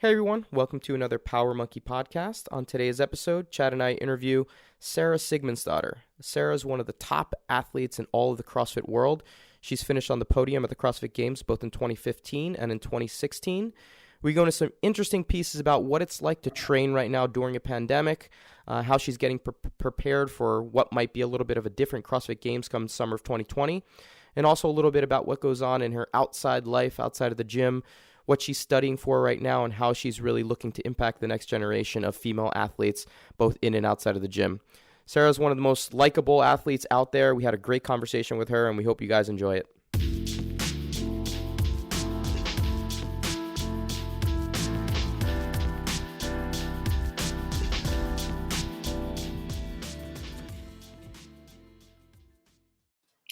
Hey everyone, welcome to another Power Monkey podcast. On today's episode, Chad and I interview Sara Sigmundsdottir. Sara is one of the top athletes in all of the CrossFit world. She's finished on the podium at the CrossFit Games both in 2015 and in 2016. We go into some interesting pieces about what it's like to train right now during a pandemic, how she's getting prepared for what might be a little bit of a different CrossFit Games come summer of 2020, and also a little bit about what goes on in her outside life, outside of the gym, what she's studying for right now, and how she's really looking to impact the next generation of female athletes, both in and outside of the gym. Sara's one of the most likable athletes out there. We had a great conversation with her, and we hope you guys enjoy it.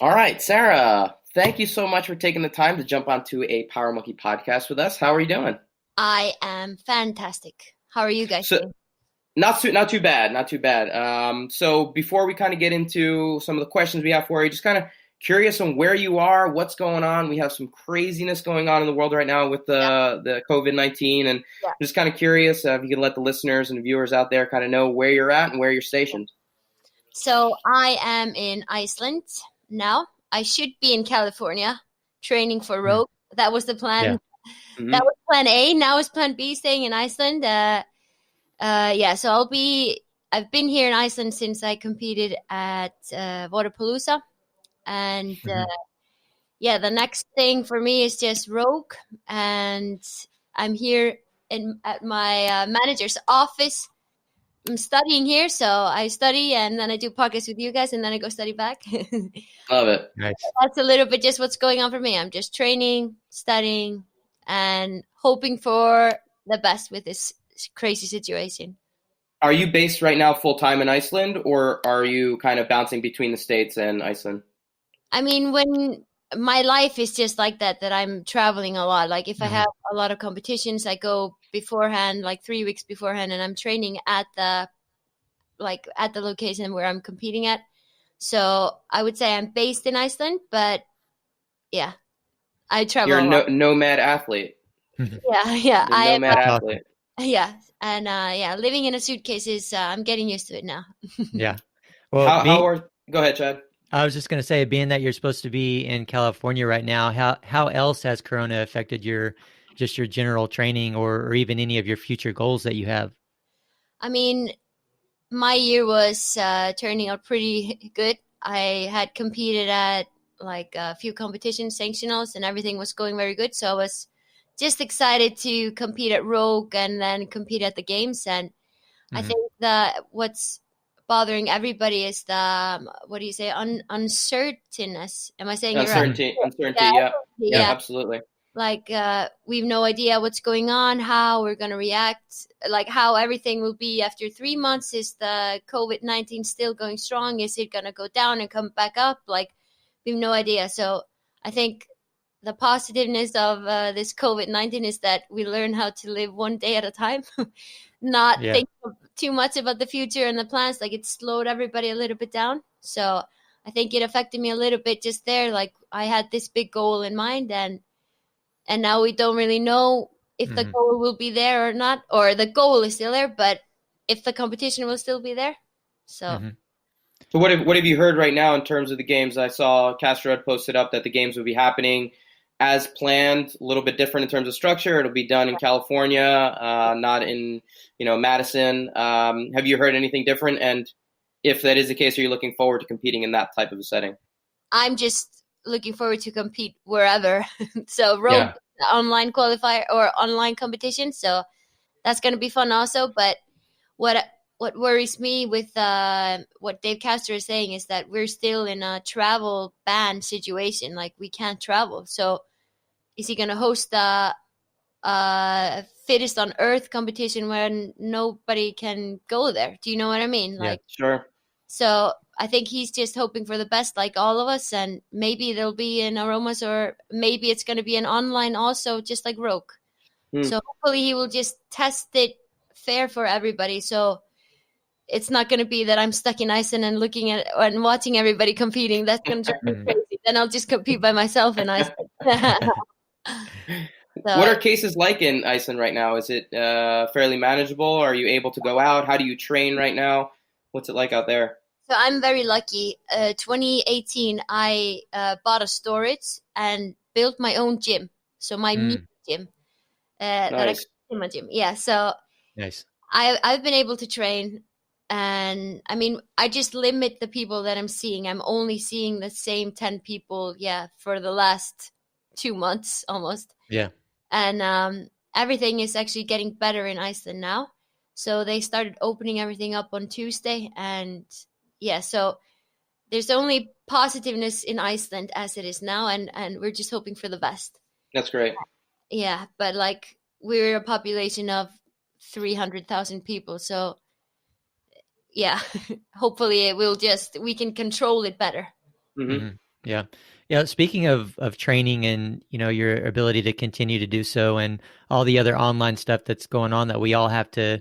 All right, Sara, thank you so much for taking the time to jump onto a Power Monkey podcast with us. How are you doing? I am fantastic. How are you guys doing? Not too bad. So before we kind of get into some of the questions we have for you, just kind of curious on where you are, what's going on. We have some craziness going on in the world right now with the COVID-19, and just kind of curious if you could let the listeners and the viewers out there kind of know where you're at and where you're stationed. So I am in Iceland now. I should be in California training for Rogue. That was the plan. Yeah. Mm-hmm. That was plan A. Now it's plan B, staying in Iceland. So I've been here in Iceland since I competed at Waterpalooza. And the next thing for me is just Rogue. And I'm here at my manager's office. I'm studying here, so I study and then I do podcasts with you guys and then I go study back. Love it. Nice. That's a little bit just what's going on for me. I'm just training, studying, and hoping for the best with this crazy situation. Are you based right now full-time in Iceland, or are you kind of bouncing between the States and Iceland? I mean, when my life is just like that I'm traveling a lot. Like if I have a lot of competitions, I go beforehand, like 3 weeks beforehand, and I'm training at the location where I'm competing at. So I would say I'm based in Iceland, but yeah, I travel. You're a nomad athlete. Yeah. I am nomad athlete. Yeah, and living in a suitcase is I'm getting used to it now. Yeah. Well, go ahead, Chad. I was just going to say, being that you're supposed to be in California right now, how else has Corona affected your general training or even any of your future goals that you have? I mean, my year was turning out pretty good. I had competed at like a few competitions, sanctionals, and everything was going very good. So I was just excited to compete at Rogue and then compete at the games. And I think that what's bothering everybody is the uncertainness. Am I saying uncertainty? It right? Uncertainty. Yeah, absolutely. Like we have no idea what's going on, how we're going to react, like how everything will be after 3 months. Is the COVID-19 still going strong? Is it going to go down and come back up? Like we have no idea. So I think the positiveness of this COVID-19 is that we learn how to live one day at a time, not think too much about the future and the plans. Like it slowed everybody a little bit down. So I think it affected me a little bit just there. Like I had this big goal in mind and now we don't really know if the goal will be there or not, or the goal is still there, but if the competition will still be there. So So what have you heard right now in terms of the games? I saw Castro had posted up that the games will be happening as planned, a little bit different in terms of structure. It'll be done in California, not in Madison. Have you heard anything different? And if that is the case, are you looking forward to competing in that type of a setting? I'm just looking forward to compete wherever. So Rogue online qualifier or online competition. So that's going to be fun also. But what worries me with what Dave Castor is saying is that we're still in a travel ban situation. Like we can't travel. So is he going to host the fittest on earth competition when nobody can go there? Do you know what I mean? Yeah, sure. So I think he's just hoping for the best, like all of us, and maybe there'll be in Aromas, or maybe it's going to be an online also, just like Rogue. So hopefully he will just test it fair for everybody. So it's not going to be that I'm stuck in Iceland and looking at and watching everybody competing. That's going to drive me crazy. Then I'll just compete by myself in Iceland. So What are cases like in Iceland right now? Is it fairly manageable? Are you able to go out? How do you train right now? What's it like out there? So I'm very lucky. 2018, I bought a storage and built my own gym. So my meet gym that I Nice. in my gym. Yeah. So Nice. I've been able to train, and I mean, I just limit the people that I'm seeing. I'm only seeing the same 10 people. Yeah, for the last 2 months almost. Yeah. And everything is actually getting better in Iceland now. So they started opening everything up on Tuesday, and yeah, so there's only positiveness in Iceland as it is now, and we're just hoping for the best. That's great. Yeah, but like we're a population of 300,000 people, so yeah, hopefully we can control it better. Mm-hmm. Yeah. Yeah. Speaking of training and, your ability to continue to do so and all the other online stuff that's going on that we all have to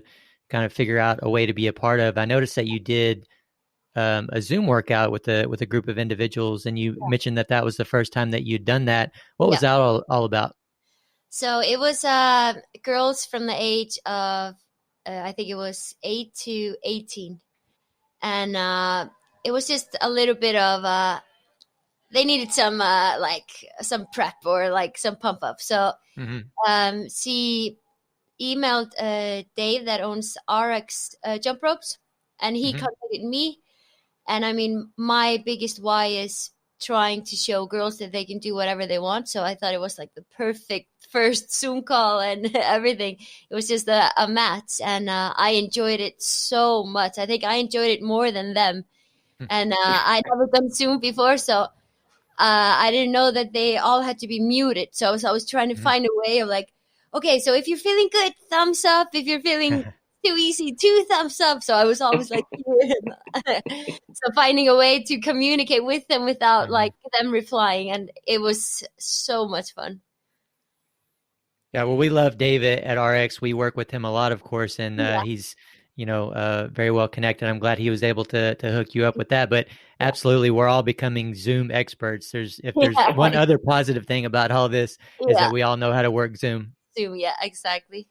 kind of figure out a way to be a part of. I noticed that you did a Zoom workout with a group of individuals, and you mentioned that was the first time that you'd done that. What was that all about? So it was girls from the age of I think it was 8 to 18, and it was just a little bit of they needed some some prep or like some pump up. So she emailed Dave that owns RX Jump Ropes, and he contacted me. And I mean, my biggest why is trying to show girls that they can do whatever they want. So I thought it was like the perfect first Zoom call and everything. It was just a match, and I enjoyed it so much. I think I enjoyed it more than them. And I'd never done Zoom before, so I didn't know that they all had to be muted. So I was trying to find a way of like, okay, so if you're feeling good, thumbs up. If you're feeling too easy, 2 thumbs up. So I was always like, so finding a way to communicate with them without like them replying. And it was so much fun. Yeah. Well, we love David at RX. We work with him a lot, of course, and he's, very well connected. I'm glad he was able to hook you up with that. But absolutely, we're all becoming Zoom experts. If there's one other positive thing about all this is that we all know how to work Zoom. Zoom, yeah, exactly.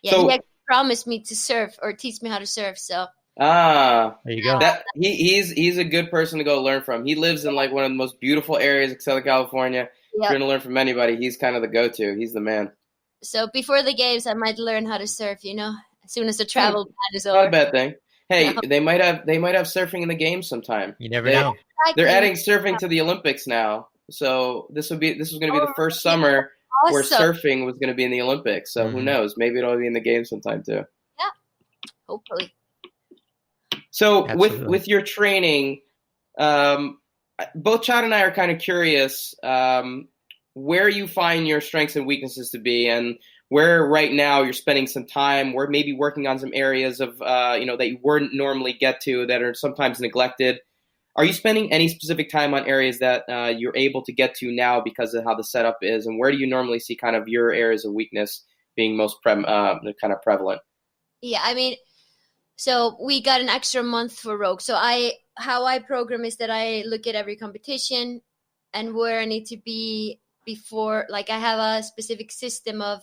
So, he promised me to surf or teach me how to surf. So there you go. He's a good person to go learn from. He lives in like one of the most beautiful areas of Southern California. If you're gonna learn from anybody, he's kind of the go-to. He's the man. So before the games, I might learn how to surf. As soon as the travel ban is over. Not a bad thing. Hey, they might have surfing in the games sometime. You never know. They're adding surfing to the Olympics now, so this was going to be the first summer where surfing was going to be in the Olympics. So who knows? Maybe it'll be in the games sometime too. Yeah, hopefully. So with your training, both Chad and I are kind of curious where you find your strengths and weaknesses to be, and where right now you're spending some time, where maybe working on some areas of that you wouldn't normally get to that are sometimes neglected. Are you spending any specific time on areas that you're able to get to now because of how the setup is, and where do you normally see kind of your areas of weakness being most kind of prevalent? Yeah, I mean, so we got an extra month for Rogue. So how I program is that I look at every competition and where I need to be before. Like I have a specific system of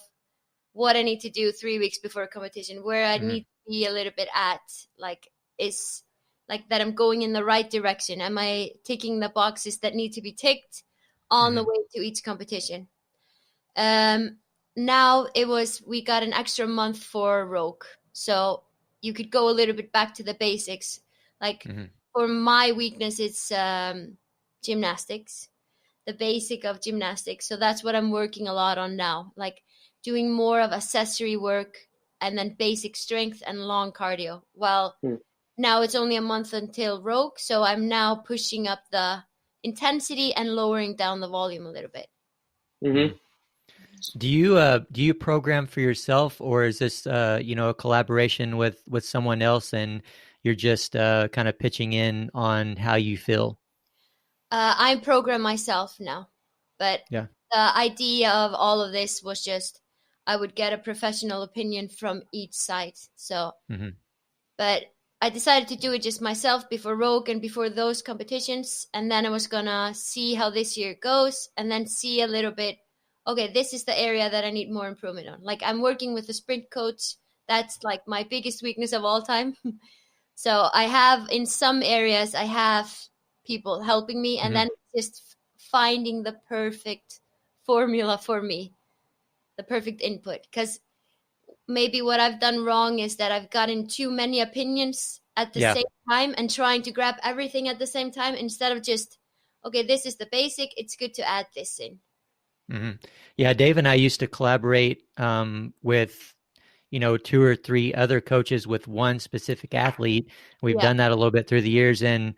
what I need to do 3 weeks before a competition, where I need to be a little bit at, like, is like that I'm going in the right direction. Am I ticking the boxes that need to be ticked on the way to each competition? Now we got an extra month for Rogue. So you could go a little bit back to the basics. Like for my weakness, it's gymnastics, the basic of gymnastics. So that's what I'm working a lot on now. Like, doing more of accessory work and then basic strength and long cardio. Well, now it's only a month until Rogue, so I'm now pushing up the intensity and lowering down the volume a little bit. Mm-hmm. Do you program for yourself, or is this a collaboration with someone else, and you're just kind of pitching in on how you feel? I program myself now, but the idea of all of this was just I would get a professional opinion from each side. So, but I decided to do it just myself before Rogue and before those competitions. And then I was going to see how this year goes and then see a little bit okay, this is the area that I need more improvement on. Like I'm working with a sprint coach. That's like my biggest weakness of all time. So I have, in some areas, I have people helping me, and then just finding the perfect formula for me, the perfect input. Because maybe what I've done wrong is that I've gotten too many opinions at the Yeah. same time and trying to grab everything at the same time instead of just, okay, this is the basic. It's good to add this in. Yeah, Dave and I used to collaborate with, 2 or 3 other coaches with one specific athlete. We've done that a little bit through the years, and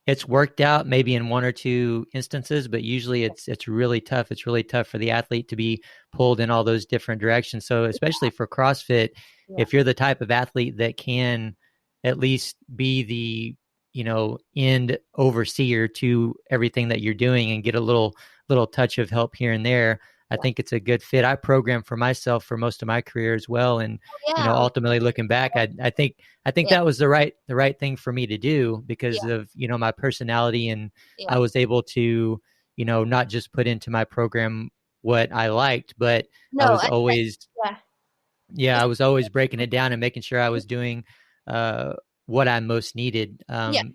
it's worked out maybe in 1 or 2 instances, but usually it's really tough. It's really tough for the athlete to be pulled in all those different directions. So especially for CrossFit, if you're the type of athlete that can at least be the, end overseer to everything that you're doing and get a little touch of help here and there, I think it's a good fit. I programmed for myself for most of my career as well. And, ultimately looking back, I think that was the right thing for me to do because of, my personality. And I was able to, not just put into my program what I liked, but I was always, I was always breaking it down and making sure I was doing what I most needed. And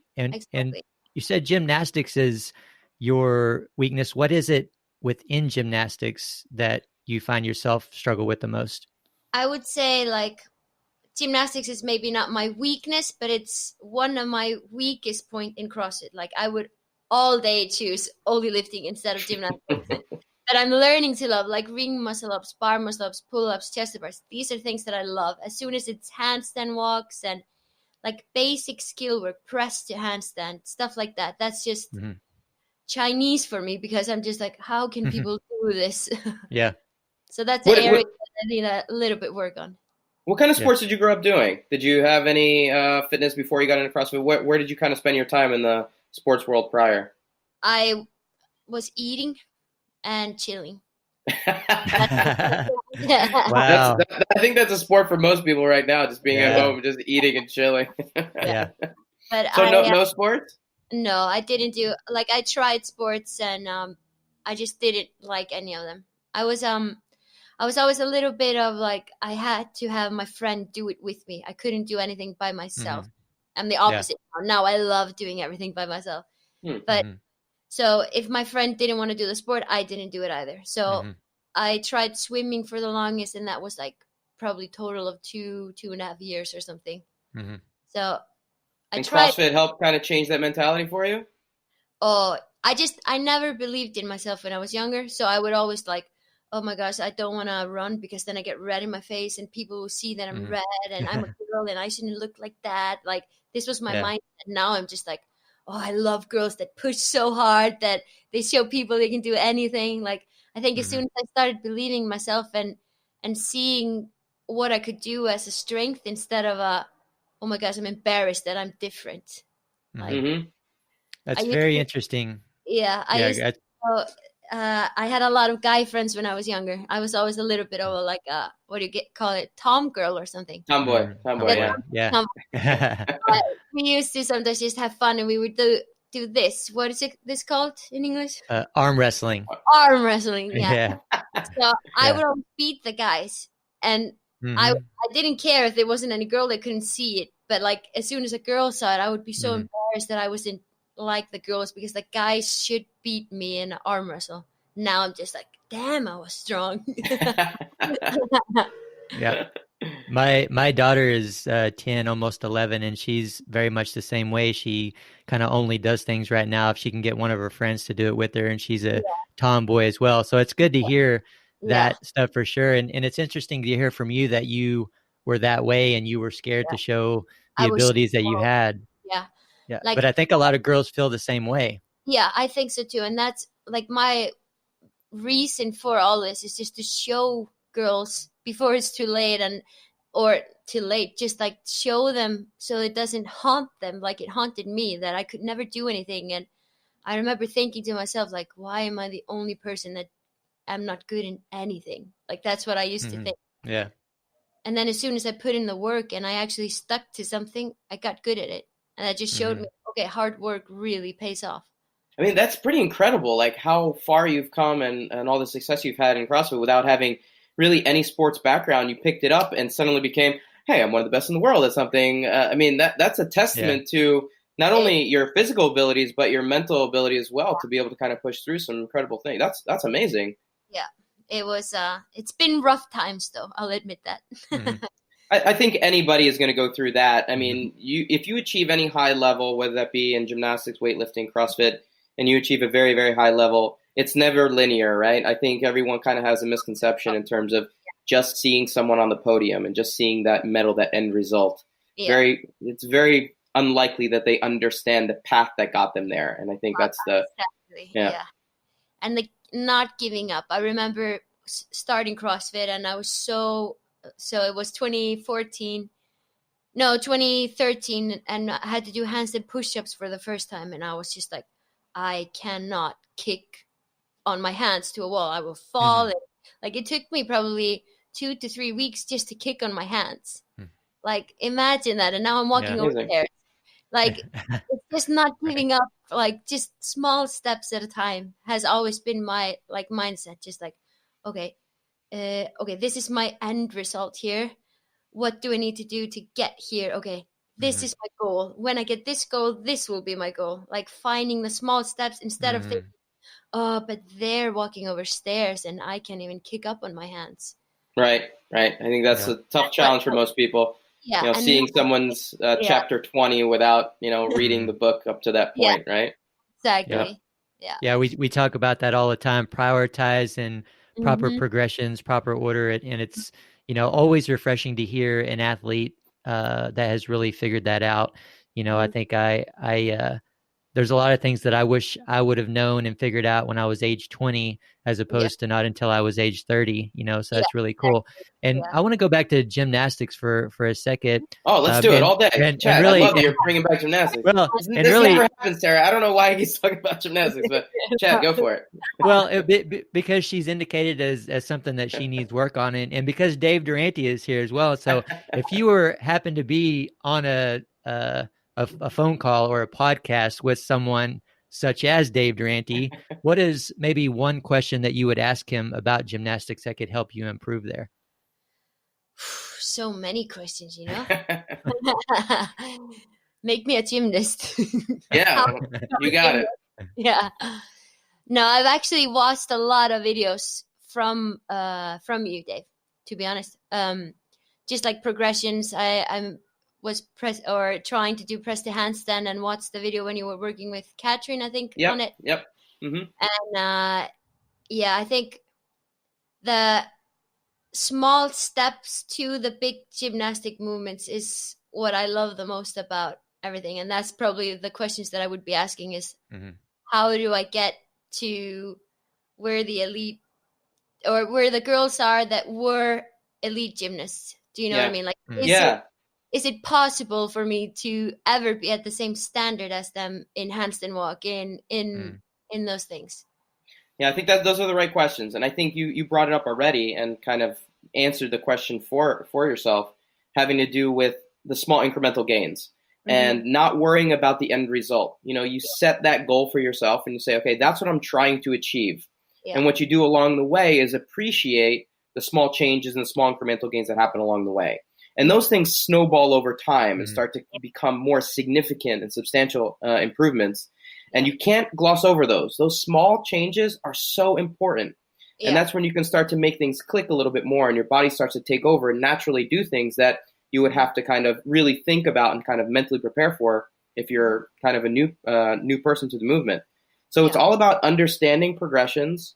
you said gymnastics is your weakness. What is it within gymnastics that you find yourself struggle with the most? I would say like gymnastics is maybe not my weakness, but it's one of my weakest point in CrossFit. Like I would all day choose only lifting instead of gymnastics. But I'm learning to love, like ring muscle ups, bar muscle ups, pull ups, chest bars. These are things that I love. As soon as it's handstand walks and like basic skill work, press to handstand, stuff like that. That's just Chinese for me because I'm just like, how can people do this? Yeah. So that's an area that I need a little bit work on. What kind of sports did you grow up doing? Did you have any fitness before you got into CrossFit? Where did you kind of spend your time in the sports world prior? I was eating and chilling. Wow. I think that's a sport for most people right now, just being at home, just eating and chilling. Yeah. But so no sports? No, I didn't do, like I tried sports and I just didn't like any of them. I was always a little bit of like, I had to have my friend do it with me. I couldn't do anything by myself. I'm the opposite now. Now I love doing everything by myself. But so if my friend didn't want to do the sport, I didn't do it either. So I tried swimming for the longest, and that was like probably total of 2.5 years or something. So I tried. CrossFit helped kind of change that mentality for you? Oh, I never believed in myself when I was younger. So I would always like, oh my gosh, I don't want to run because then I get red in my face and people will see that I'm red and I'm a girl and I shouldn't look like that. Like this was my mindset. Now I'm just like, oh, I love girls that push so hard that they show people they can do anything. Like I think as soon as I started believing myself and seeing what I could do as a strength instead of oh my gosh, I'm embarrassed that I'm different. Like, that's very interesting. Yeah, I had a lot of guy friends when I was younger. I was always a little bit of like what do you call it, tom girl or something. Tomboy. Yeah. We used to sometimes just have fun, and we would do this. What is this called in English? Arm wrestling. Arm wrestling. Yeah. So I would always beat the guys, and I didn't care if there wasn't any girl that couldn't see it. But like as soon as a girl saw it, I would be so embarrassed that I wasn't like the girls because the guys should beat me in an arm wrestle. Now I'm just like, damn, I was strong. Yeah. My daughter is 10, almost 11, and she's very much the same way. She kind of only does things right now if she can get one of her friends to do it with her, and she's a tomboy as well. So it's good to hear that stuff for sure. And it's interesting to hear from you that you were that way and you were scared to show the abilities that you had. Yeah. Like, but I think a lot of girls feel the same way. Yeah, I think so too. And that's like my reason for all this is just to show girls before it's too late or too late, just like show them so it doesn't haunt them like it haunted me, that I could never do anything. And I remember thinking to myself, like, why am I the only person that I'm not good in anything? Like, that's what I used to think. Yeah. And then as soon as I put in the work and I actually stuck to something, I got good at it. And that just showed me, okay, hard work really pays off. I mean, that's pretty incredible, like how far you've come and all the success you've had in CrossFit without having really any sports background. You picked it up and suddenly became, hey, I'm one of the best in the world at something. I mean, that's a testament to not only your physical abilities, but your mental ability as well to be able to kind of push through some incredible things. That's amazing. Yeah, it was, it's been rough times though. I'll admit that. Mhm. I think anybody is going to go through that. I mean, if you achieve any high level, whether that be in gymnastics, weightlifting, CrossFit, and you achieve a very, very high level, it's never linear, right? I think everyone kind of has a misconception in terms of just seeing someone on the podium and just seeing that medal, that end result. Yeah. It's very unlikely that they understand the path that got them there. And I think that's the, Exactly. Yeah. And the not giving up. I remember starting CrossFit, and I was so it was 2013, and I had to do handstand push-ups for the first time, and I was just like, I cannot kick on my hands to a wall. I will fall. Mhm. Like, it took me probably 2 to 3 weeks just to kick on my hands. Hmm. Like, imagine that. And now I'm walking Yeah. over Amazing. there. Like, it's just not Right. giving up. Like, just small steps at a time has always been my like mindset. Just like, okay, this is my end result here. What do I need to do to get here? Okay, this Mhm. is my goal. When I get this goal, this will be my goal. Like, finding the small steps instead of thinking, Mhm. oh, but they're walking over stairs and I can't even kick up on my hands. right. I think that's Yeah. a tough challenge for most people. Yeah, and Seeing someone's chapter 20 without, reading the Mhm. book up to that yeah, point, right? exactly. Yeah. Yeah, we talk about that all the time. Prioritize and proper Mm-hmm. progressions, proper order, and it's always refreshing to hear an athlete that has really figured that out. I think I there's a lot of things that I wish I would have known and figured out when I was age 20, as Yeah, opposed to not until I was age 30. So yeah, that's really cool. And yeah. I want to go back to gymnastics for a second. Oh, let's do it all day. And Chad, I really, love that you're bringing back gymnastics. well, and This never really, happens, Sarah. I don't know why he's talking about gymnastics, but Chad, go for it. well, because she's indicated as something that she needs work on, and because Dave Durante is here as well. So if you happen to be on a phone call or a podcast with someone such as Dave Durante, what is maybe one question that you would ask him about gymnastics that could help you improve there? So many questions, Make me a gymnast. Yeah, How- you got it. Yeah. No, I've actually watched a lot of videos from you, Dave, to be honest. Just like progressions. I was trying to do press the handstand and watched the video when you were working with Katrin, I think, on it. Yep. Mm-hmm. And yeah, I think the small steps to the big gymnastic movements is what I love the most about everything. And that's probably the questions that I would be asking is, how do I get to where the elite or where the girls are that were elite gymnasts? Do you know what I mean? Like, is it possible for me to ever be at the same standard as them in handstand walk, in those things? Yeah, I think that those are the right questions. And I think you brought it up already and kind of answered the question for yourself, having to do with the small incremental gains and not worrying about the end result. You set that goal for yourself and you say, okay, that's what I'm trying to achieve. Yeah. And what you do along the way is appreciate the small changes and the small incremental gains that happen along the way. And those things snowball over time and start to become more significant and substantial improvements. And you can't gloss over those. Those small changes are so important. Yeah. And that's when you can start to make things click a little bit more and your body starts to take over and naturally do things that you would have to kind of really think about and kind of mentally prepare for if you're kind of a new person to the movement. So it's all about understanding progressions,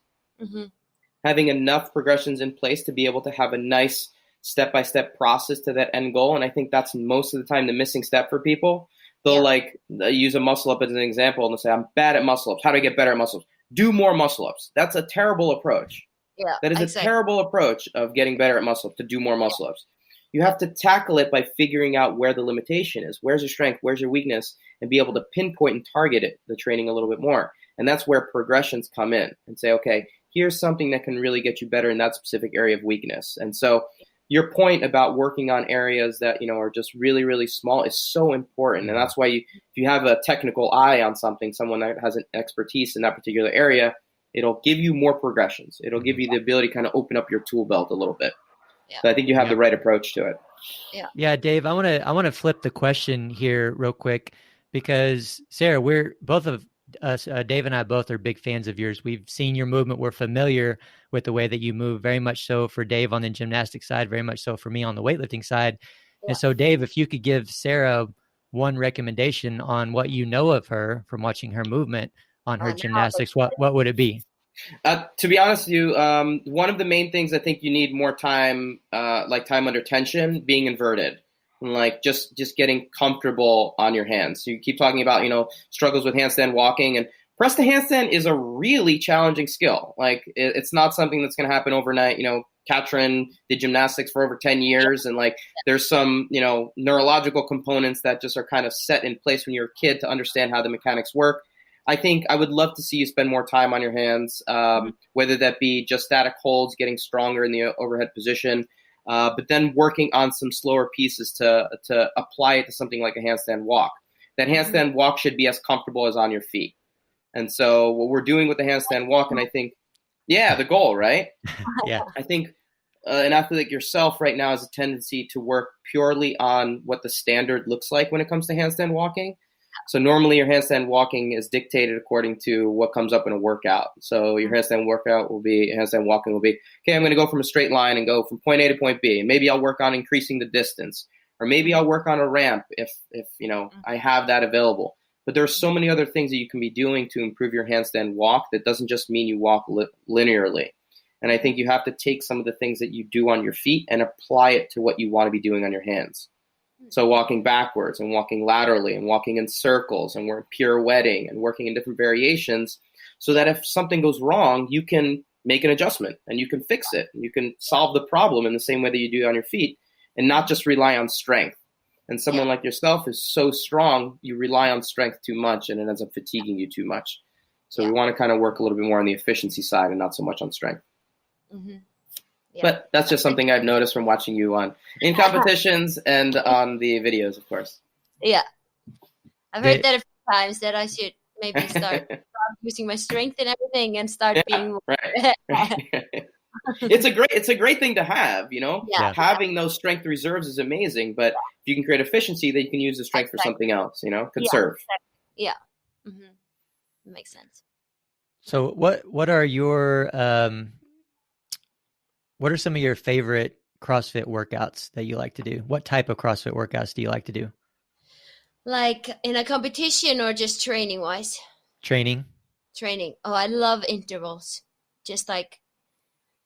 having enough progressions in place to be able to have a nice step-by-step process to that end goal. And I think that's most of the time the missing step for people. They'll use a muscle up as an example and they'll say, I'm bad at muscle ups. How do I get better at muscle ups? Do more muscle ups. That's a terrible approach. Yeah, that is a terrible approach of getting better at muscle ups, to do more muscle ups. You have to tackle it by figuring out where the limitation is. Where's your strength? Where's your weakness? And be able to pinpoint and target the training a little bit more. And that's where progressions come in and say, okay, here's something that can really get you better in that specific area of weakness. And so your point about working on areas that, are just really, really small is so important. And that's why if you have a technical eye on something, someone that has an expertise in that particular area, it'll give you more progressions. It'll give you the ability to kind of open up your tool belt a little bit. Yeah. So I think you have the right approach to it. Yeah, Dave, I want to flip the question here real quick, because Sara, we're both of us, Dave and I both are big fans of yours. We've seen your movement. We're familiar with the way that you move, very much so for Dave on the gymnastic side, very much so for me on the weightlifting side. Yeah. And so, Dave, if you could give Sara one recommendation on what you know of her from watching her movement on her gymnastics, what would it be? To be honest with you, one of the main things I think you need more time, like time under tension, being inverted, and like just getting comfortable on your hands. So you keep talking about, struggles with handstand walking, and press to handstand is a really challenging skill. Like it's not something that's going to happen overnight. Katrin did gymnastics for over 10 years, and like there's some, neurological components that just are kind of set in place when you're a kid to understand how the mechanics work. I think I would love to see you spend more time on your hands, whether that be just static holds, getting stronger in the overhead position, but then working on some slower pieces to apply it to something like a handstand walk. That handstand walk should be as comfortable as on your feet. And so what we're doing with the handstand walk, and I think, the goal, right? Yeah. I think an athlete like yourself right now has a tendency to work purely on what the standard looks like when it comes to handstand walking. So normally your handstand walking is dictated according to what comes up in a workout. So your handstand walking will be, okay, I'm going to go from a straight line and go from point A to point B. And maybe I'll work on increasing the distance, or maybe I'll work on a ramp if I have that available. But there are so many other things that you can be doing to improve your handstand walk that doesn't just mean you walk linearly. And I think you have to take some of the things that you do on your feet and apply it to what you want to be doing on your hands. So walking backwards and walking laterally and walking in circles and we're pirouetting and working in different variations, so that if something goes wrong, you can make an adjustment and you can fix it. And you can solve the problem in the same way that you do on your feet, and not just rely on strength. And someone like yourself is so strong, you rely on strength too much and it ends up fatiguing you too much. So we want to kind of work a little bit more on the efficiency side and not so much on strength. Mm-hmm. Yeah. But that's just something I've noticed from watching you in competitions and on the videos, of course. Yeah. I've heard that a few times, that I should maybe start using my strength and everything and start being more. Right. It's a great thing to have, Having those strength reserves is amazing, but if you can create efficiency, then you can use the strength for something else, conserve. Yeah. Mm-hmm. Makes sense. So what are your what are some of your favorite CrossFit workouts that you like to do? What type of CrossFit workouts do you like to do? Like in a competition or just training wise? Training. Oh, I love intervals. Just like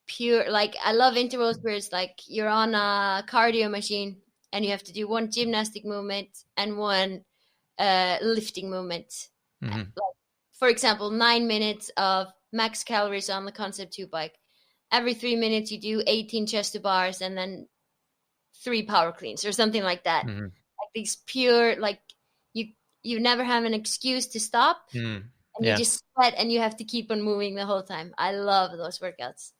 pure, like I love intervals where it's like you're on a cardio machine and you have to do one gymnastic movement and one lifting movement. Mm-hmm. Like, for example, 9 minutes of max calories on the Concept 2 bike. Every 3 minutes you do 18 chest to bars and then 3 power cleans or something like that. Mm-hmm. Like these pure, like you never have an excuse to stop. And you just sweat and you have to keep on moving the whole time. I love those workouts.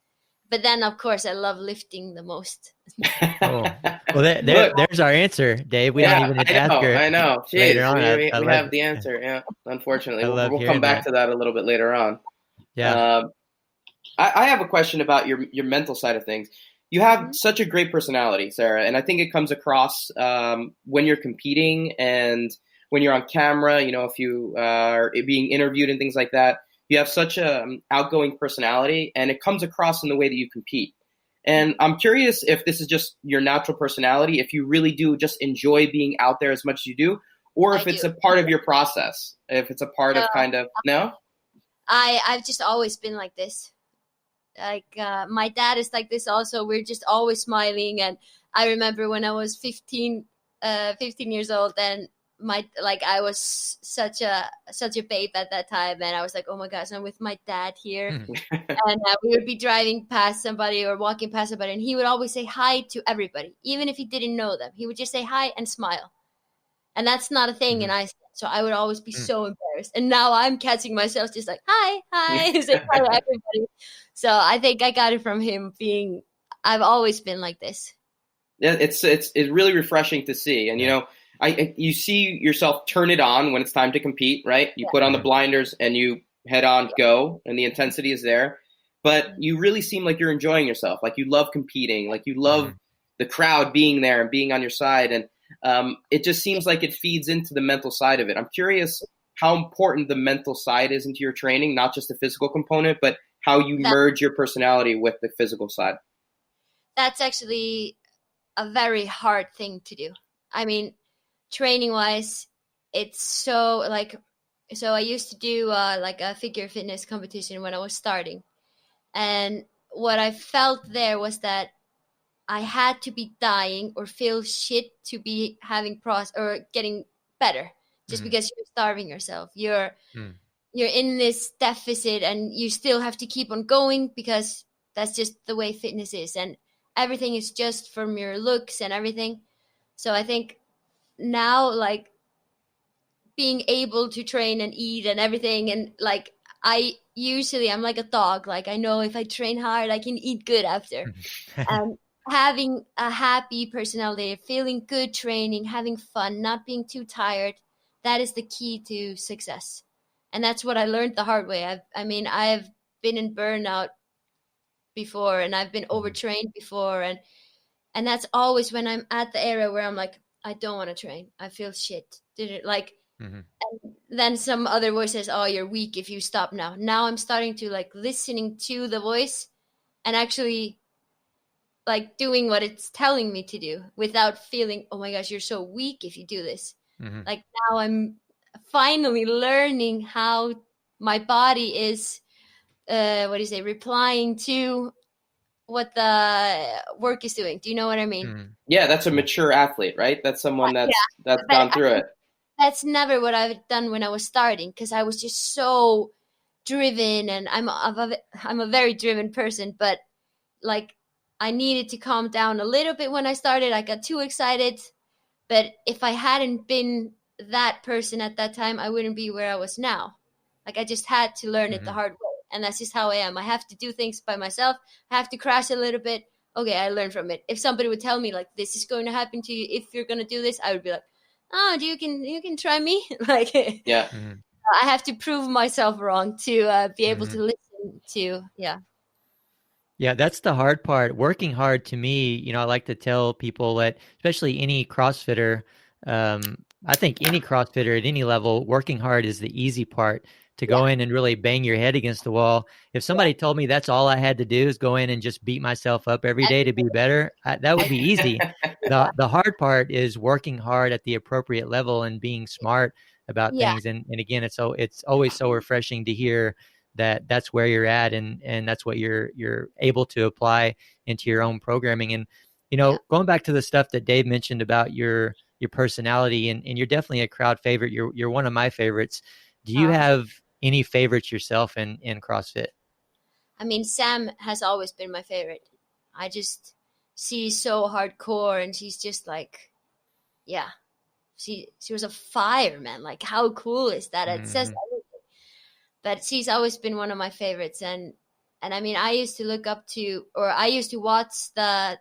But then, of course, I love lifting the most. Well, there's our answer, Dave. We don't even need to ask her. I know. Jeez, we have the answer. Yeah, unfortunately. We'll come back to that a little bit later on. Yeah. I have a question about your mental side of things. You have such a great personality, Sara, and I think it comes across when you're competing and when you're on camera, if you are being interviewed and things like that. You have such an outgoing personality, and it comes across in the way that you compete. And I'm curious if this is just your natural personality, if you really do just enjoy being out there as much as you do, or if it's a part of your process, if it's a part of kind of, no? I've just always been like this. Like my dad is like this also. We're just always smiling. And I remember when I was 15 years old, and I was such a babe at that time, and I was like, oh my gosh, I'm with my dad here. And we would be driving past somebody or walking past somebody, and he would always say hi to everybody, even if he didn't know them. He would just say hi and smile, and that's not a thing in Iceland. So I would always be so embarrassed, and now I'm catching myself just like hi say hi to everybody. So I think I got it from him. I've always been like this. Yeah, it's really refreshing to see, and you see yourself turn it on when it's time to compete, right? You put on the blinders and you head on, go, and the intensity is there. But you really seem like you're enjoying yourself, like you love competing, like you love the crowd being there and being on your side, and it just seems like it feeds into the mental side of it. I'm curious how important the mental side is into your training, not just the physical component, but how you merge your personality with the physical side. That's actually a very hard thing to do. I mean, training wise, it's so I used to do like a figure fitness competition when I was starting. And what I felt there was that I had to be dying or feel shit to be having or getting better just because you're starving yourself. You're in this deficit and you still have to keep on going because that's just the way fitness is. And everything is just from your looks and everything. So I think now, like, being able to train and eat and everything, and like I'm like a dog. Like, I know if I train hard, I can eat good after. And having a happy personality, feeling good training, having fun, not being too tired, that is the key to success. And that's what I learned the hard way. I've been in burnout before, and I've been overtrained before, and that's always when I'm at the area where I'm like, I don't want to train. I feel shit. And then some other voice says, oh, you're weak if you stop now. Now I'm starting to like listening to the voice and actually like doing what it's telling me to do without feeling, oh my gosh, you're so weak if you do this. Like, now I'm finally learning how my body is, replying to what the work is doing. Do you know what I mean? Yeah, that's a mature athlete, right? That's someone that's gone through it. That's never what I've done when I was starting, because I was just so driven, and I'm a very driven person, but like I needed to calm down a little bit when I started. I got too excited, but if I hadn't been that person at that time, I wouldn't be where I was now. Like, I just had to learn it the hard way, and that's just how I am. I have to do things by myself. I have to crash a little bit. Okay, I learn from it. If somebody would tell me like, this is going to happen to you if you're going to do this, I would be like, oh, you can try me. Like, yeah. I have to prove myself wrong to be able to listen to. Yeah, that's the hard part. Working hard, to me, I like to tell people that, especially any CrossFitter, I think any CrossFitter at any level, working hard is the easy part. To go in and really bang your head against the wall. If somebody told me that's all I had to do is go in and just beat myself up every day to be better, that would be easy. The hard part is working hard at the appropriate level and being smart about things. And again, it's always so refreshing to hear that that's where you're at, and that's what you're able to apply into your own programming. And going back to the stuff that Dave mentioned about your personality, and you're definitely a crowd favorite. You're one of my favorites. Do you have any favorites yourself in CrossFit? I mean, Sam has always been my favorite. She's so hardcore, and she's just like, she was a fire, man. Like, how cool is that? It says everything. But she's always been one of my favorites. And I mean, I used to watch the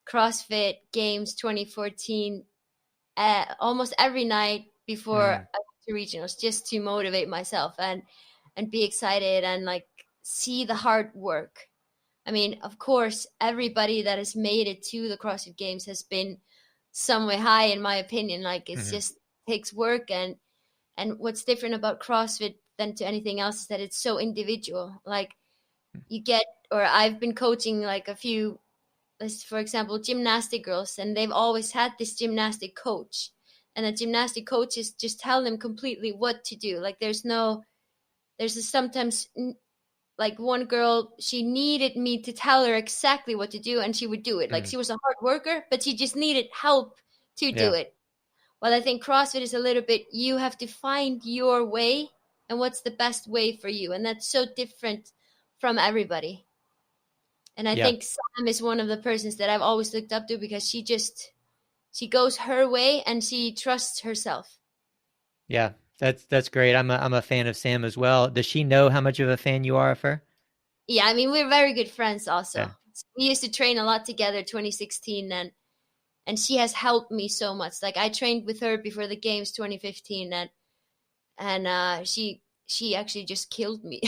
CrossFit Games 2014 almost every night before I went to regionals, just to motivate myself and be excited and like see the hard work. I mean, of course, everybody that has made it to the CrossFit Games has been some way high, in my opinion. Like, it just takes work, and what's different about CrossFit than to anything else is that it's so individual. Like, I've been coaching like a few, for example, gymnastic girls, and they've always had this gymnastic coach, and the gymnastic coaches just tell them completely what to do. Like, sometimes like one girl, she needed me to tell her exactly what to do, and she would do it. Like, she was a hard worker, but she just needed help to do it. Well, I think CrossFit is a little bit, you have to find your way and what's the best way for you. And that's so different from everybody. And I think Sam is one of the persons that I've always looked up to, because she goes her way and she trusts herself. Yeah, that's great. I'm a fan of Sam as well. Does she know how much of a fan you are of her? Yeah, I mean, we're very good friends also. Yeah. We used to train a lot together 2016, and she has helped me so much. Like I trained with her before the games 2015, and she actually just killed me.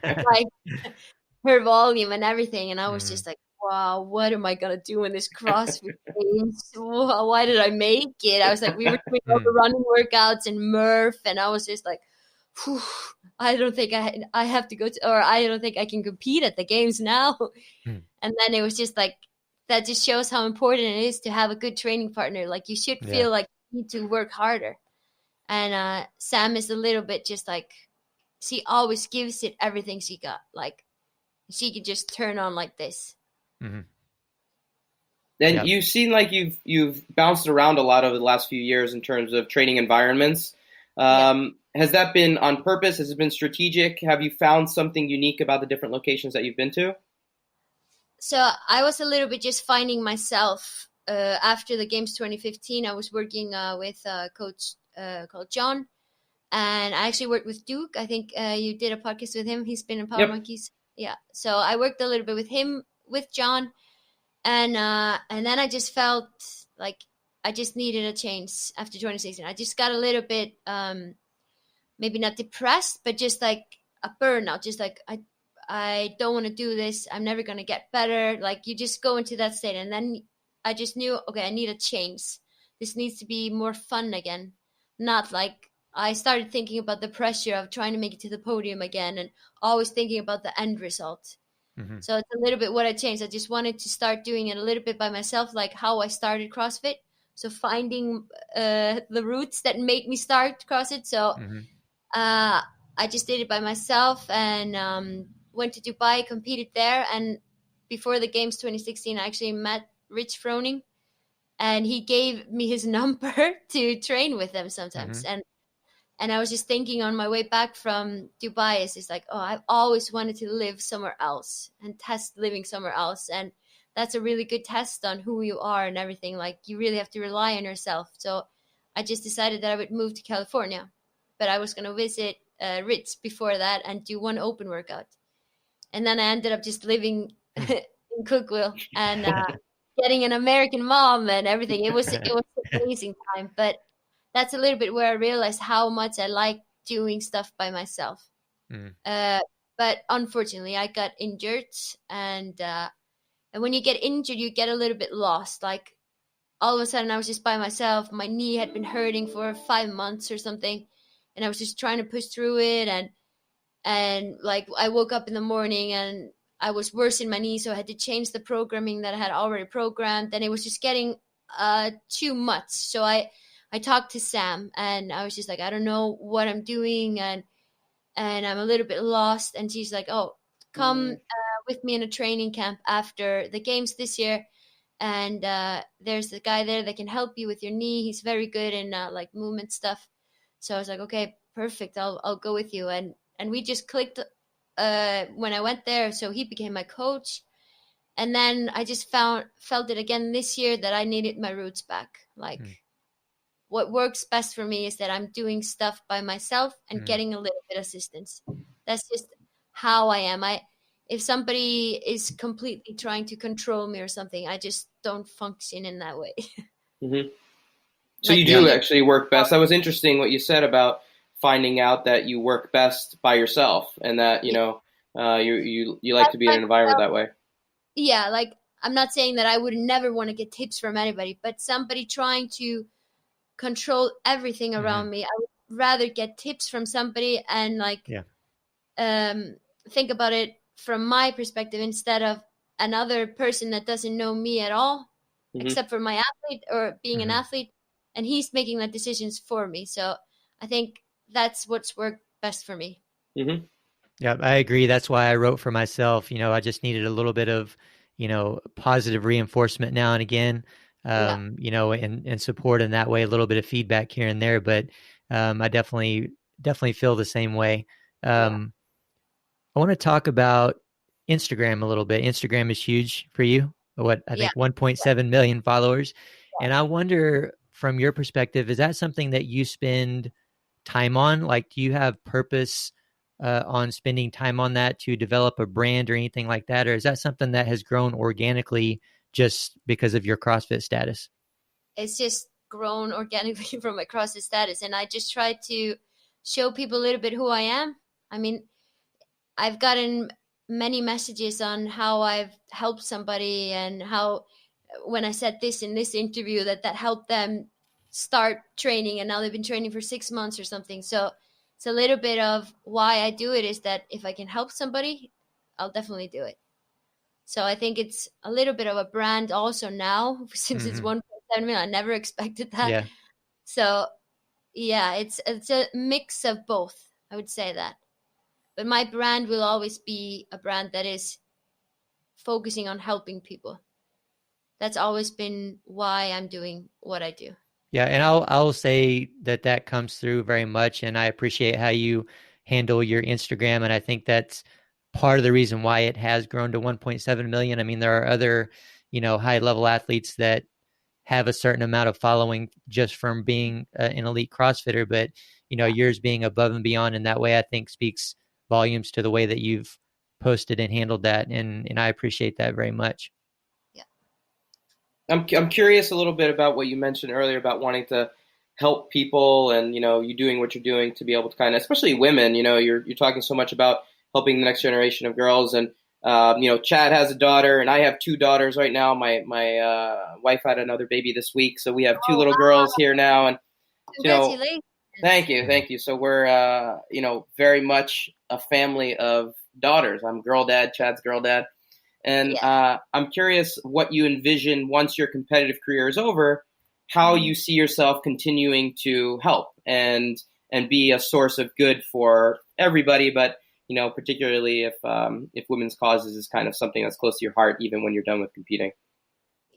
Like her volume and everything, and I was just like, wow, what am I gonna do in this CrossFit games? Why did I make it? I was like, we were doing all the running workouts and Murph, and I was just like, whew, I don't think I have to go to, or I don't think I can compete at the games now. And then it was just like, that just shows how important it is to have a good training partner. Like you should feel like you need to work harder. And Sam is a little bit just like, she always gives it everything she got. Like she could just turn on like this. And you seem like you've bounced around a lot over the last few years in terms of training environments. Has that been on purpose? Has it been strategic? Have you found something unique about the different locations that you've been to? So I was a little bit just finding myself after the Games 2015. I was working with a coach called John, and I actually worked with Duke. I think you did a podcast with him. He's been in Power Monkeys. Yeah. So I worked a little bit with him, with John, and then I just felt like I just needed a change after 2016. I just got a little bit maybe not depressed, but just like a burnout. Just like I don't want to do this. I'm never going to get better. Like you just go into that state. And then I just knew, okay, I need a change. This needs to be more fun again. Not like I started thinking about the pressure of trying to make it to the podium again and always thinking about the end result. So it's a little bit what I changed. I just wanted to start doing it a little bit by myself, like how I started CrossFit. So finding the roots that made me start CrossFit. So I just did it by myself and went to Dubai, competed there. And before the Games 2016, I actually met Rich Froning, and he gave me his number to train with him sometimes. And I was just thinking on my way back from Dubai, it's just like, oh, I've always wanted to live somewhere else and test living somewhere else. And that's a really good test on who you are and everything. Like you really have to rely on yourself. So I just decided that I would move to California, but I was going to visit Ritz before that and do one open workout. And then I ended up just living in Cookville and getting an American mom and everything. It was an amazing time, but that's a little bit where I realized how much I like doing stuff by myself. But unfortunately, I got injured, and when you get injured, you get a little bit lost. Like all of a sudden, I was just by myself. My knee had been hurting for 5 months or something, and I was just trying to push through it. And like I woke up in the morning and I was worse in my knee, so I had to change the programming that I had already programmed, and it was just getting too much. So I talked to Sam, and I was just like, I don't know what I'm doing, and I'm a little bit lost. And she's like, oh, come with me in a training camp after the games this year, and there's the guy there that can help you with your knee. He's very good in like movement stuff. So I was like, okay, perfect. I'll go with you. And we just clicked when I went there. So he became my coach. And then I just felt it again this year that I needed my roots back. Like what works best for me is that I'm doing stuff by myself and getting a little bit of assistance. That's just how I am. If somebody is completely trying to control me or something, I just don't function in that way. So like, you do actually work best. That was interesting what you said about finding out that you work best by yourself, and that you like to be in an environment that way. Yeah, like I'm not saying that I would never want to get tips from anybody, but somebody trying to control everything around me, I would rather get tips from somebody and think about it from my perspective instead of another person that doesn't know me at all, except for my athlete or being an athlete, and he's making the decisions for me. So I think that's what's worked best for me. Yeah, I agree. That's why I wrote for myself. I just needed a little bit of, positive reinforcement now and again, and support in that way, a little bit of feedback here and there. But I definitely feel the same way. I want to talk about Instagram a little bit. Instagram is huge for you. I think 1.7 million followers. And I wonder, from your perspective, is that something that you spend time on? Like, do you have purpose on spending time on that to develop a brand or anything like that? Or is that something that has grown organically just because of your CrossFit status? It's just grown organically from my CrossFit status. And I just try to show people a little bit who I am. I mean, I've gotten many messages on how I've helped somebody and how when I said this in this interview that helped them start training, and now they've been training for 6 months or something. So it's a little bit of why I do it is that if I can help somebody, I'll definitely do it. So I think it's a little bit of a brand also now since it's 1.7 million. I never expected that. Yeah. So yeah, it's a mix of both. I would say that. But my brand will always be a brand that is focusing on helping people. That's always been why I'm doing what I do. Yeah, and I'll say that comes through very much, and I appreciate how you handle your Instagram, and I think that's part of the reason why it has grown to 1.7 million. I mean, there are other, high level athletes that have a certain amount of following just from being an elite CrossFitter, but yours being above and beyond in that way, I think speaks volumes to the way that you've posted and handled that, and I appreciate that very much. I'm curious a little bit about what you mentioned earlier about wanting to help people, and you doing what you're doing to be able to kind of, especially women. You're talking so much about helping the next generation of girls, and Chad has a daughter, and I have 2 daughters right now. My wife had another baby this week, so we have 2 little girls here now, and Congratulations. Thank you. So we're very much a family of daughters. I'm girl dad, Chad's girl dad. And I'm curious what you envision once your competitive career is over, how you see yourself continuing to help and be a source of good for everybody, but particularly if women's causes is kind of something that's close to your heart, even when you're done with competing.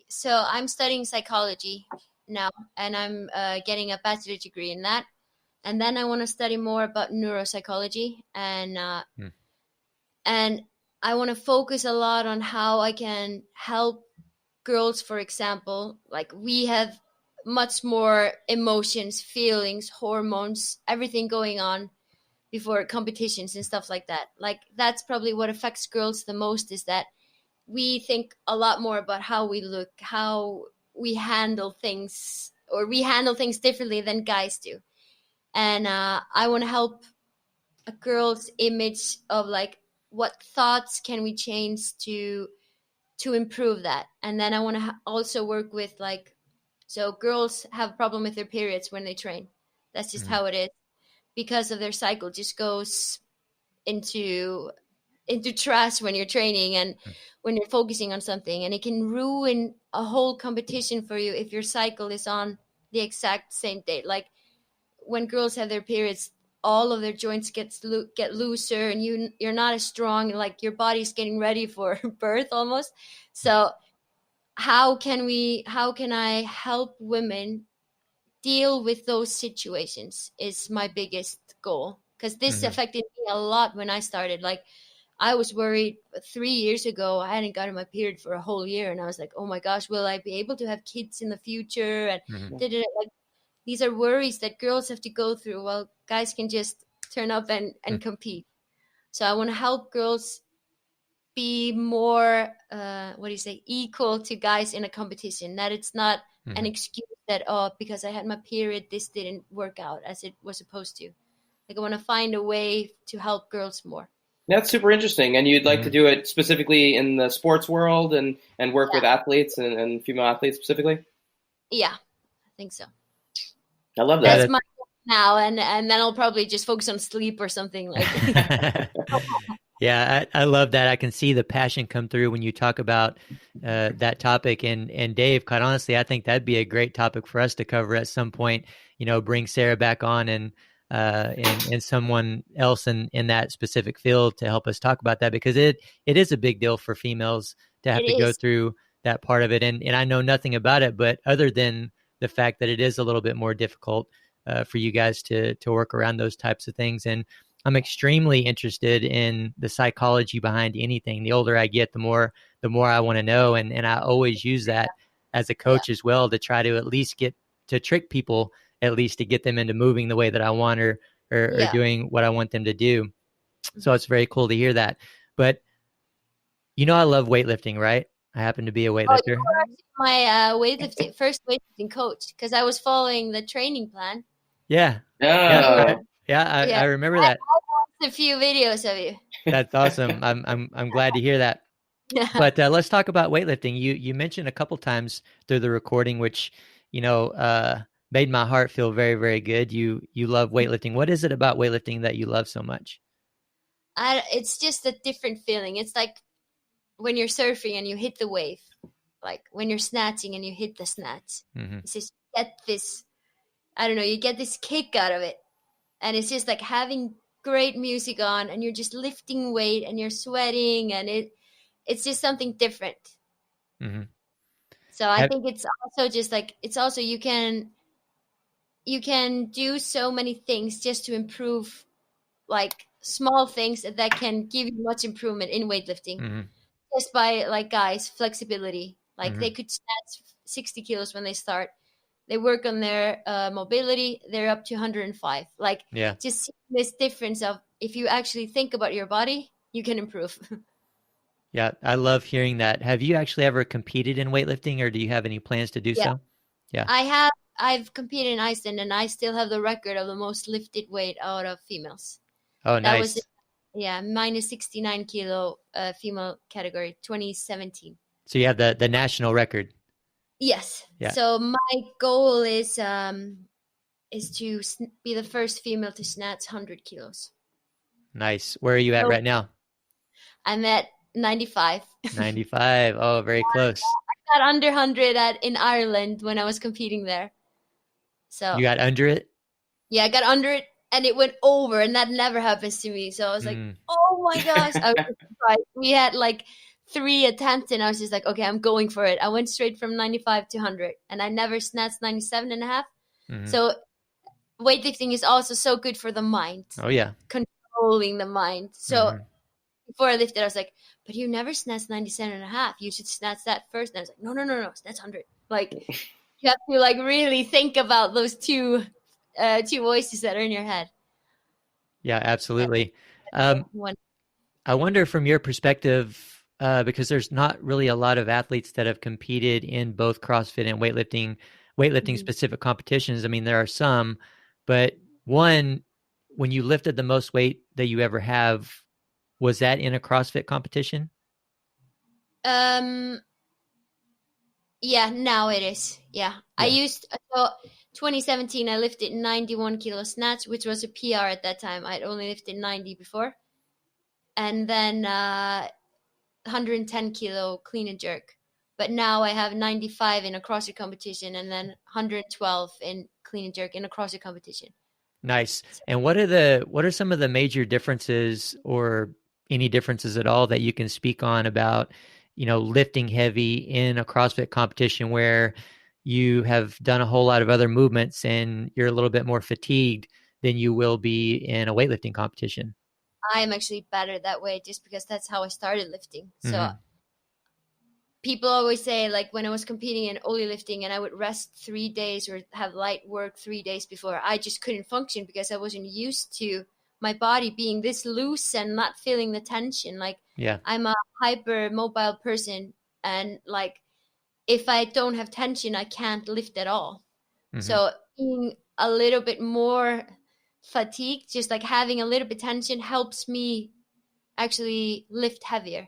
So I'm studying psychology now, and I'm getting a bachelor's degree in that. And then I want to study more about neuropsychology, and I want to focus a lot on how I can help girls, for example. Like, we have much more emotions, feelings, hormones, everything going on before competitions and stuff like that. Like, that's probably what affects girls the most, is that we think a lot more about how we look, how we handle things, or we handle things differently than guys do. And I want to help a girl's image of like, what thoughts can we change to improve that. And then I want to also work with so girls have a problem with their periods when they train. That's just how it is, because of their cycle just goes into trash when you're training and when you're focusing on something, and it can ruin a whole competition for you if your cycle is on the exact same date. Like, when girls have their periods, all of their joints get looser, and you're not as strong, like your body's getting ready for birth almost. So how can I help women deal with those situations is my biggest goal, because this affected me a lot when I started. Like, I was worried 3 years ago. I hadn't gotten my period for a whole year, and I was like, oh my gosh, will I be able to have kids in the future? And like, these are worries that girls have to go through, while guys can just turn up and compete. So I want to help girls be more, equal to guys in a competition. That it's not an excuse that, because I had my period, this didn't work out as it was supposed to. Like, I want to find a way to help girls more. That's super interesting. And you'd like to do it specifically in the sports world and work with athletes and female athletes specifically? Yeah, I think so. I love that. That's my goal now, and then I'll probably just focus on sleep or something like that. Yeah, I love that. I can see the passion come through when you talk about that topic. And Dave, quite honestly, I think that'd be a great topic for us to cover at some point. Bring Sara back on and someone else in that specific field to help us talk about that, because it is a big deal for females to have to go through that part of it. And I know nothing about it, but other than the fact that it is a little bit more difficult for you guys to work around those types of things. And I'm extremely interested in the psychology behind anything. The older I get, the more I want to know. And I always use that as a coach as well, to try to at least get to trick people, at least to get them into moving the way that I want or doing what I want them to do. So it's very cool to hear that. But I love weightlifting, right? I happen to be a Oh, you weightlifter. were actually my first weightlifting coach, because I was following the training plan. Yeah. Yeah. I remember I that. watched a few videos of you. That's awesome. I'm glad to hear that. But let's talk about weightlifting. You mentioned a couple times through the recording, which made my heart feel very, very good. You love weightlifting. What is it about weightlifting that you love so much? It's just a different feeling. It's like when you're surfing and you hit the wave, like when you're snatching and you hit the snatch. Mm-hmm. It's just get this, I don't know, you get this kick out of it. And it's just like having great music on and you're just lifting weight and you're sweating and it's just something different. Mm-hmm. So I think it's also just like, it's also you can do so many things just to improve, like small things that can give you much improvement in weightlifting. Mm-hmm. Just by like guys, flexibility. Like Mm-hmm. they could snatch 60 kilos when they start. They work on their mobility. They're up to 105. Like just see this difference of if you actually think about your body, you can improve. Yeah, I love hearing that. Have you actually ever competed in weightlifting, or do you have any plans to do so? Yeah. I've competed in Iceland, and I still have the record of the most lifted weight out of females. Oh, That nice. was minus 69 kilo female category, 2017. So you have the national record. Yes. Yeah. So my goal is to be the first female to snatch 100 kilos. Nice. Where are you at right now? I'm at 95. 95. Oh, very close. I got under 100 in Ireland when I was competing there. So you got under it? Yeah, I got under it and it went over, and that never happens to me. So I was like, oh my gosh. I was surprised. We had like 3 attempts and I was just like, okay, I'm going for it. I went straight from 95 to 100 and I never snatched 97 and a half. Mm-hmm. So weightlifting is also so good for the mind. Oh yeah. Controlling the mind. So before I lifted, I was like, but you never snatched 97 and a half. You should snatch that first. And I was like, no, snatch 100. Like you have to like really think about those two voices that are in your head. Yeah, absolutely. I wonder from your perspective, because there's not really a lot of athletes that have competed in both CrossFit and weightlifting specific competitions. I mean, there are some, but when you lifted the most weight that you ever have, was that in a CrossFit competition? Yeah, now it is. Yeah. So 2017, I lifted 91 kilo snatch, which was a PR at that time. I'd only lifted 90 before. And then 110 kilo clean and jerk. But now I have 95 in a CrossFit competition and then 112 in clean and jerk in a CrossFit competition. Nice. And what are some of the major differences, or any differences at all, that you can speak on about, lifting heavy in a CrossFit competition where you have done a whole lot of other movements and you're a little bit more fatigued than you will be in a weightlifting competition? I'm actually better that way just because that's how I started lifting. So people always say, like when I was competing in Oli lifting and I would rest 3 days or have light work 3 days before, I just couldn't function because I wasn't used to my body being this loose and not feeling the tension. Like I'm a hyper mobile person, and like if I don't have tension, I can't lift at all. So being a little bit more fatigued, just like having a little bit tension, helps me actually lift heavier.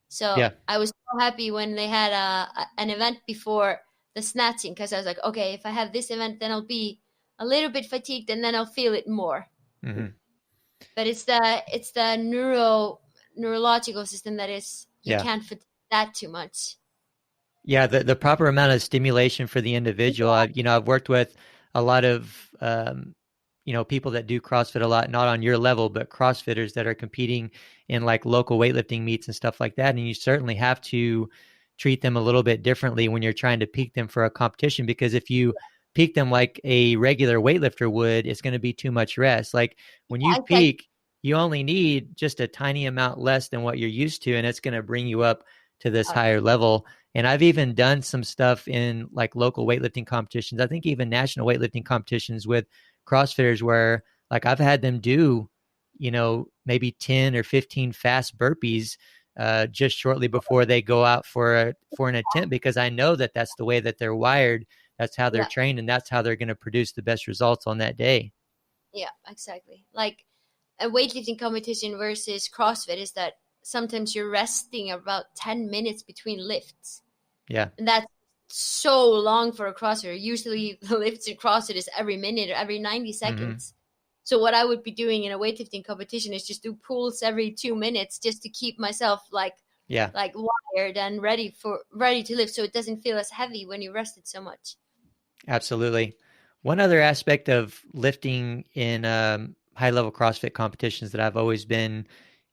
So I was so happy when they had an event before the snatching, because I was like, okay, if I have this event, then I'll be a little bit fatigued and then I'll feel it more. But it's the neurological system that is, you can't fatigue that too much. Yeah, the proper amount of stimulation for the individual. I've worked with a lot of people that do CrossFit a lot, not on your level, but CrossFitters that are competing in like local weightlifting meets and stuff like that. And you certainly have to treat them a little bit differently when you're trying to peak them for a competition, because if you peak them like a regular weightlifter would, it's going to be too much rest. Like when you peak, you only need just a tiny amount less than what you're used to, and it's going to bring you up to this higher level. And I've even done some stuff in like local weightlifting competitions, I think even national weightlifting competitions with CrossFitters, where like I've had them do, maybe 10 or 15 fast burpees just shortly before they go out for an attempt, because I know that that's the way that they're wired. That's how they're trained, and that's how they're going to produce the best results on that day. Yeah, exactly. Like a weightlifting competition versus CrossFit is that sometimes you're resting about 10 minutes between lifts. Yeah. And that's so long for a CrossFit. Usually the lifts in CrossFit is every minute or every 90 seconds. So what I would be doing in a weightlifting competition is just do pulls every 2 minutes just to keep myself like wired and ready to lift, so it doesn't feel as heavy when you rested so much. Absolutely. One other aspect of lifting in high level CrossFit competitions that I've always been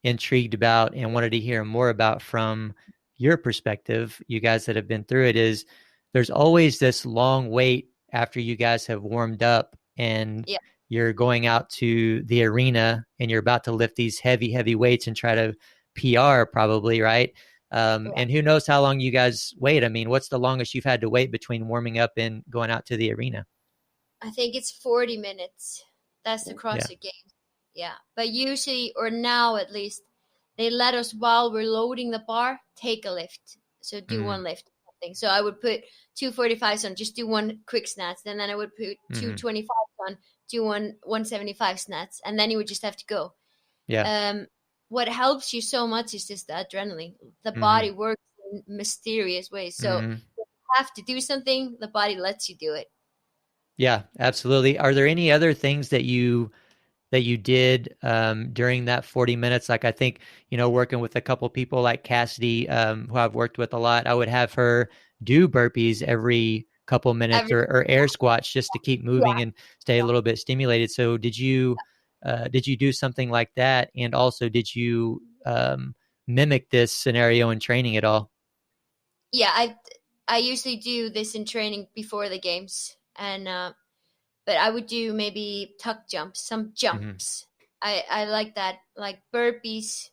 intrigued about and wanted to hear more about from your perspective, you guys that have been through it, is there's always this long wait after you guys have warmed up and you're going out to the arena and you're about to lift these heavy weights and try to PR probably, right? And who knows how long you guys wait. I mean, what's the longest you've had to wait between warming up and going out to the arena? I think it's 40 minutes. That's the CrossFit Games. Yeah. But usually, or now at least, they let us, while we're loading the bar, take a lift. So do one lift or something. So I would put 245s on, just do one quick snatch. And then I would put 225s on, do 175 snatch. And then you would just have to go. Yeah. What helps you so much is just the adrenaline. The body works in mysterious ways. So if you have to do something, the body lets you do it. Yeah, absolutely. Are there any other things that you did during that 40 minutes? Like, I think, working with a couple people like Cassidy, who I've worked with a lot, I would have her do burpees every couple minutes or air squats just to keep moving and stay a little bit stimulated. So did you do something like that? And also, did you mimic this scenario in training at all? Yeah, I usually do this in training before the games. And but I would do maybe tuck jumps, some jumps. I like that, like burpees,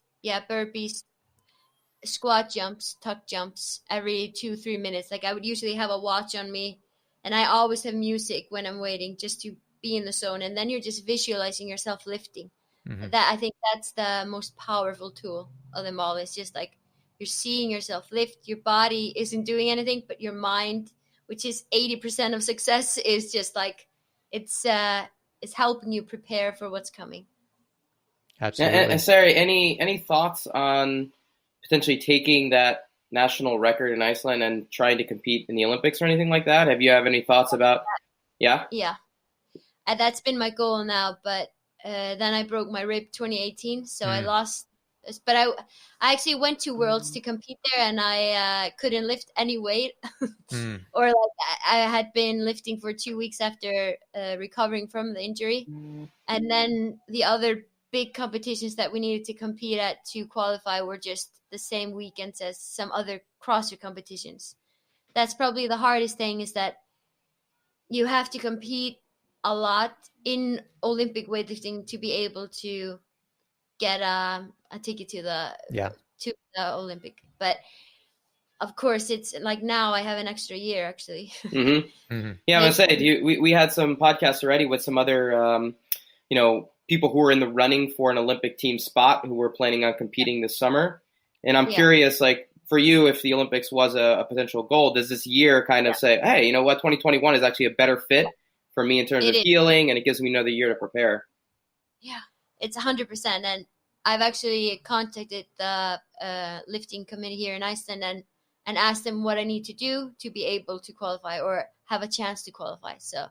squat jumps, tuck jumps every 2-3 minutes. Like I would usually have a watch on me, and I always have music when I'm waiting just to be in the zone. And then you're just visualizing yourself lifting. That, I think that's the most powerful tool of them all. It's just like you're seeing yourself lift. Your body isn't doing anything, but your mind, which is 80% of success, is just like it's helping you prepare for what's coming. Absolutely. And Sara, any thoughts on potentially taking that national record in Iceland and trying to compete in the Olympics or anything like that? Have any thoughts about? Yeah. And that's been my goal now, but then I broke my rib 2018, so I lost. But I actually went to Worlds to compete there, and I couldn't lift any weight. Or like I had been lifting for 2 weeks after recovering from the injury. And then the other big competitions that we needed to compete at to qualify were just the same weekends as some other CrossFit competitions. That's probably the hardest thing, is that you have to compete a lot in Olympic weightlifting to be able to get a ticket to the Olympic. But of course, it's like now I have an extra year actually. Yeah, I'm gonna say we had some podcasts already with some other people who were in the running for an Olympic team spot who were planning on competing this summer. And I'm curious, like for you, if the Olympics was a potential goal, does this year kind of say, hey, you know what, 2021 is actually a better fit for me in terms of healing, and it gives me another year to prepare? Yeah, it's 100%. And I've actually contacted the lifting committee here in Iceland and asked them what I need to do to be able to qualify or have a chance to qualify. So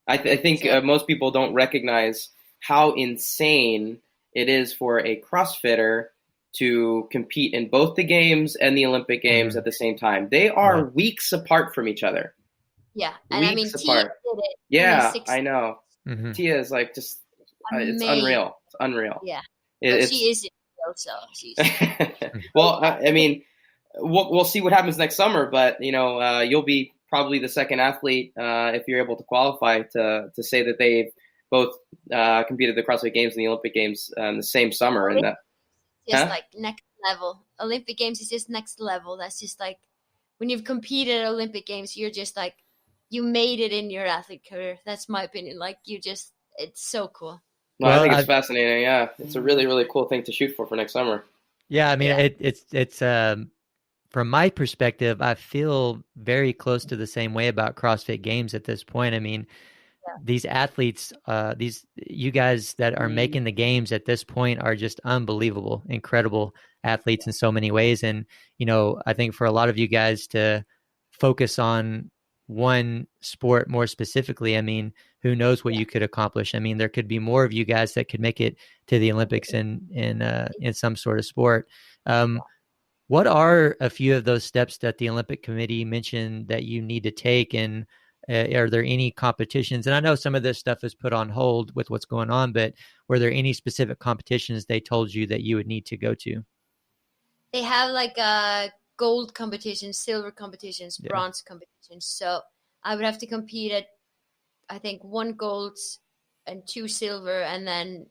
I think most people don't recognize how insane it is for a CrossFitter to compete in both the games and the Olympic Games at the same time. They are weeks apart from each other. Yeah, and I mean, Tia did it. Yeah, I know. Tia is like just, it's unreal. It's unreal. Yeah, she is real, so she's. Well, I mean, we'll see what happens next summer, but you'll be probably the second athlete if you're able to qualify to say that they've both competed at the CrossFit Games and the Olympic Games in the same summer. And that just like next level. Olympic Games is just next level. That's just like when you've competed at Olympic Games, you're just like, you made it in your athlete career. That's my opinion. Like it's so cool. Well, I think it's fascinating. Yeah, it's a really, really cool thing to shoot for next summer. Yeah, I mean, Yeah. it's from my perspective, I feel very close to the same way about CrossFit Games at this point. I mean, these athletes, these you guys that are making the games at this point are just unbelievable, incredible athletes in so many ways. And, I think for a lot of you guys to focus on one sport more specifically, I mean, who knows what you could accomplish? I mean, there could be more of you guys that could make it to the Olympics in some sort of sport. What are a few of those steps that the Olympic Committee mentioned that you need to take? And are there any competitions? And I know some of this stuff is put on hold with what's going on, but were there any specific competitions they told you that you would need to go to? They have like gold competitions, silver competitions, bronze competitions. So I would have to compete at, I think, 1 gold and 2 silver, and then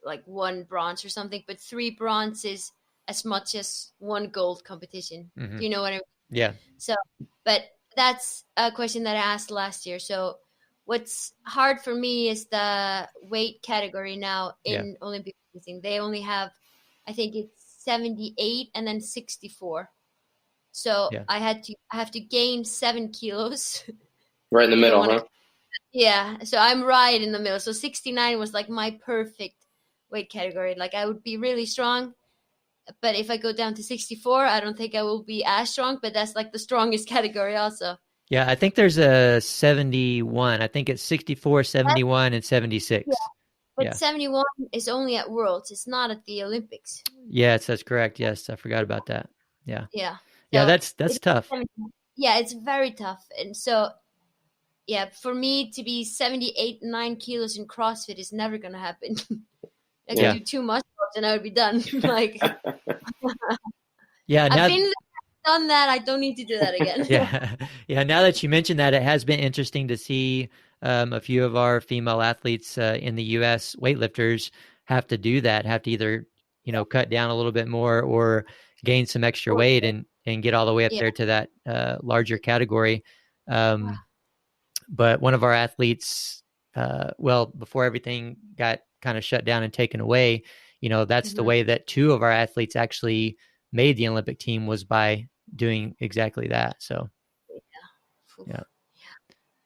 like 1 bronze or something. But 3 bronze is as much as 1 gold competition. Mm-hmm. Do you know what I mean? Yeah. So, but that's a question that I asked last year. So what's hard for me is the weight category now in Olympic racing. They only have, I think it's 78 and then 64. So I have to gain 7 kilos. Right in the middle, huh? Yeah. So I'm right in the middle. So 69 was like my perfect weight category. Like I would be really strong. But if I go down to 64, I don't think I will be as strong, but that's like the strongest category also. Yeah, I think there's a 71. I think it's 64, 71, and 76. Yeah. But 71 is only at Worlds. It's not at the Olympics. Yes, that's correct. Yes, I forgot about that. Yeah. Yeah. So yeah, that's tough. Yeah, it's very tough. And so, yeah, for me to be 78, 9 kilos in CrossFit is never going to happen. I could do 2 muscle ups and I would be done. Like, yeah, I've done that. I don't need to do that again. yeah. Now that you mentioned that, it has been interesting to see a few of our female athletes in the U.S. weightlifters have to do that. Have to either cut down a little bit more or gain some extra weight and get all the way up there to that larger category. But one of our athletes, before everything got kind of shut down and taken away, that's the way that 2 of our athletes actually made the Olympic team, was by doing exactly that. So, yeah.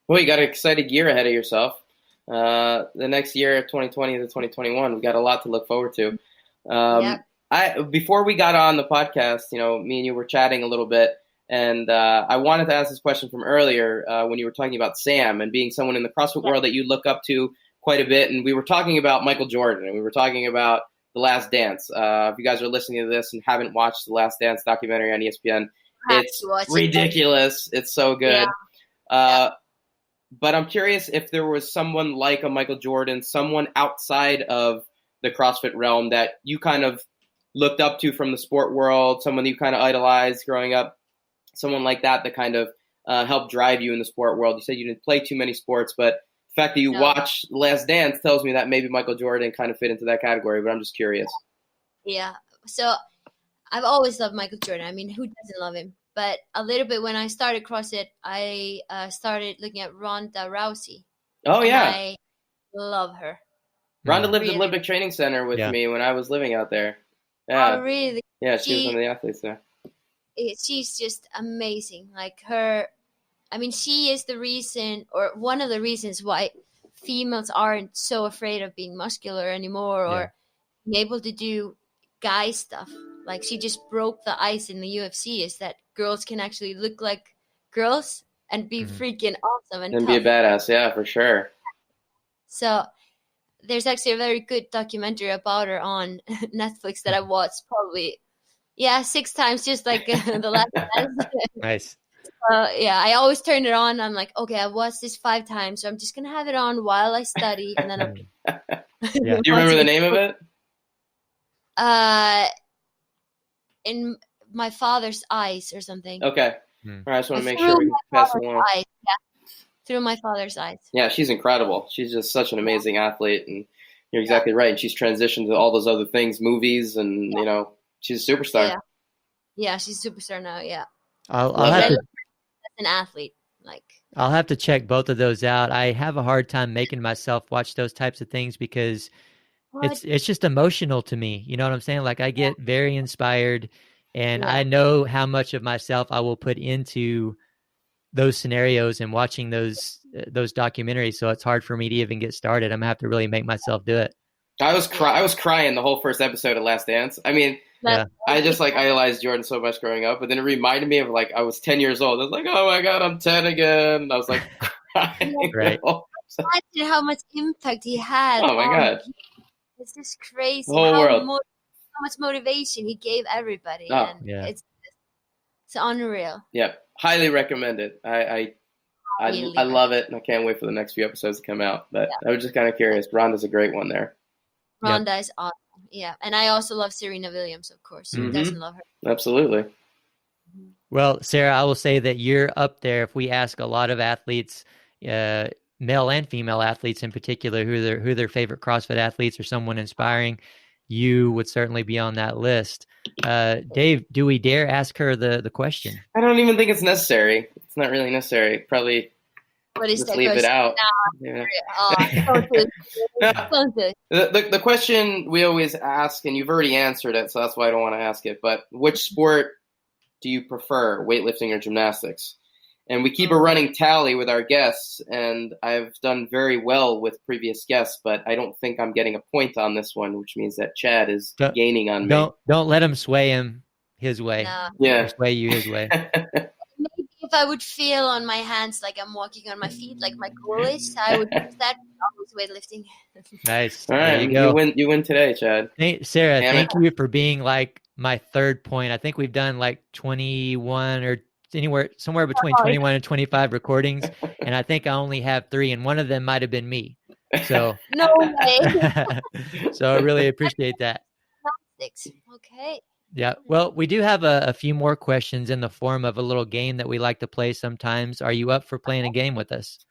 Well, you got an exciting year ahead of yourself. The next year, 2020 to 2021, we got a lot to look forward to. Before we got on the podcast, me and you were chatting a little bit, and I wanted to ask this question from earlier when you were talking about Sam and being someone in the CrossFit world that you look up to quite a bit. And we were talking about Michael Jordan, and we were talking about The Last Dance. If you guys are listening to this and haven't watched The Last Dance documentary on ESPN, it's ridiculous. It's so good. But I'm curious if there was someone like a Michael Jordan, someone outside of the CrossFit realm that you kind of looked up to from the sport world, someone you kind of idolized growing up, someone like that kind of helped drive you in the sport world. You said you didn't play too many sports, but the fact that you watch The Last Dance tells me that maybe Michael Jordan kind of fit into that category, but I'm just curious. Yeah. So I've always loved Michael Jordan. I mean, who doesn't love him? But a little bit when I started CrossFit, I started looking at Ronda Rousey. Oh, yeah. I love her. Ronda lived at Olympic Training Center with me when I was living out there. Yeah. Oh, really? Yeah, she was one of the athletes there. She's just amazing. Like her, I mean, she is the reason, or one of the reasons why females aren't so afraid of being muscular anymore or being able to do guy stuff. Like she just broke the ice in the UFC, is that girls can actually look like girls and be freaking awesome and tough. Be a badass, yeah, for sure. So there's actually a very good documentary about her on Netflix that I watched probably 6 times, just like The Last Dance. Nice. I always turn it on. I'm like, okay, I watched this 5 times, so I'm just gonna have it on while I study, and then Do you remember the name of it? In My Father's Eyes or something. Okay. All right, I just want to make sure we can pass it along. Through My Father's Eyes. Yeah, she's incredible. She's just such an amazing athlete, and you're exactly right. And she's transitioned to all those other things, movies, and she's a superstar. Yeah, she's a superstar now. Yeah. I'll have to. As an athlete, I'll have to check both of those out. I have a hard time making myself watch those types of things because What? it's just emotional to me. You know what I'm saying? Like I get very inspired, and Yeah. I know how much of myself I will put into those scenarios and watching those documentaries. So it's hard for me to even get started. I'm gonna have to really make myself do it. I was crying the whole first episode of Last Dance. I mean, That's Yeah. I just like idolized Jordan so much growing up, but then it reminded me of like I was 10 years old. I was like, oh my god, I'm 10 again. And I was like crying. Right. imagine how much impact he had Oh my on god, people. It's just crazy the whole world. how much motivation he gave everybody, Oh, and yeah. it's unreal. Yeah, highly recommend it. I Highly love it, and I can't wait for the next few episodes to come out. But I was just kind of curious. Rhonda's a great one there. Rhonda is awesome. Yeah, and I also love Serena Williams, of course. Who doesn't love her? Absolutely. Well, Sarah, I will say that you're up there. If we ask a lot of athletes, male and female athletes in particular, who their favorite CrossFit athletes or someone inspiring, you would certainly be on that list. Dave, do we dare ask her the question? I don't even think it's necessary. It's not really necessary. Probably What is just that leave it question? out. No, Yeah. don't do it. No. Don't do it. The question we always ask, and you've already answered it, so that's why I don't want to ask it, but which sport do you prefer, weightlifting or gymnastics? And we keep a running tally with our guests, and I've done very well with previous guests, but I don't think I'm getting a point on this one, which means that Chad is gaining on me. Don't let him sway him his way. No. Yeah. Or sway you his way. Maybe if I would feel on my hands like I'm walking on my feet, like my goal is, I would use that always weightlifting. Nice. All There right, you go. you win today, Chad. Sarah, Damn thank you for being like my third point. I think we've done like 21 or somewhere between 21 and 25 recordings, and I think I only have 3, and one of them might have been me. So No way. so I really appreciate that. Okay. Yeah. Well, we do have a few more questions in the form of a little game that we like to play sometimes. Are you up for playing a game with us?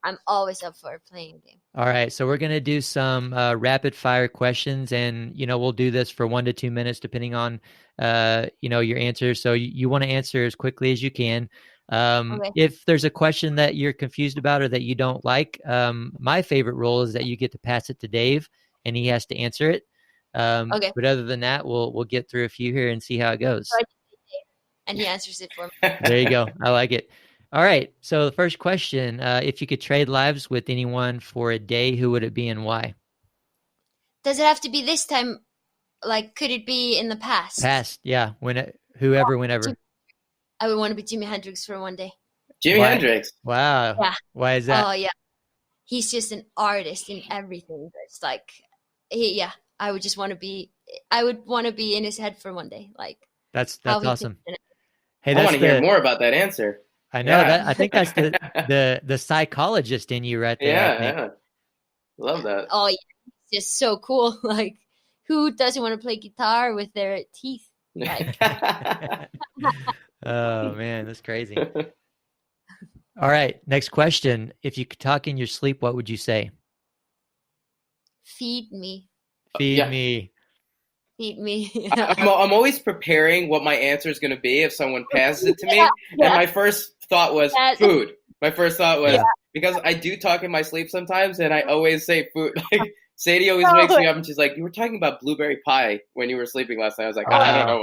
I'm always up for playing a game. All right. So we're going to do some rapid fire questions, and, we'll do this for 1 to 2 minutes, depending on, your answer. So you want to answer as quickly as you can. Okay. If there's a question that you're confused about or that you don't like, my favorite rule is that you get to pass it to Dave and he has to answer it. Okay. But other than that, we'll get through a few here and see how it goes. And he answers it for me. There you go. I like it. All right. So the first question, if you could trade lives with anyone for a day, who would it be and why? Does it have to be this time? Like, could it be in the past? Past, yeah. Whenever. I would want to be Jimi Hendrix for one day. Jimi Hendrix. Wow. Yeah. Why is that? Oh, yeah. He's just an artist in everything. It's like, I would just want to be, in his head for one day. Like, That's how he awesome. thinks in it. Hey, I want to hear more about that answer. I know Yeah. that. I think that's the psychologist in you right there. I think. Yeah. Love that. Oh, yeah. It's just so cool. Like, who doesn't want to play guitar with their teeth? Like, Oh man, that's crazy. All right, next question. If you could talk in your sleep, what would you say? feed me. Feed me. Feed me. I'm always preparing what my answer is going to be if someone passes it to me. And my first thought was food. My first thought was, because I do talk in my sleep sometimes, and I always say food. Like, Sadie always wakes me up and she's like, you were talking about blueberry pie when you were sleeping last night. I was like, I don't know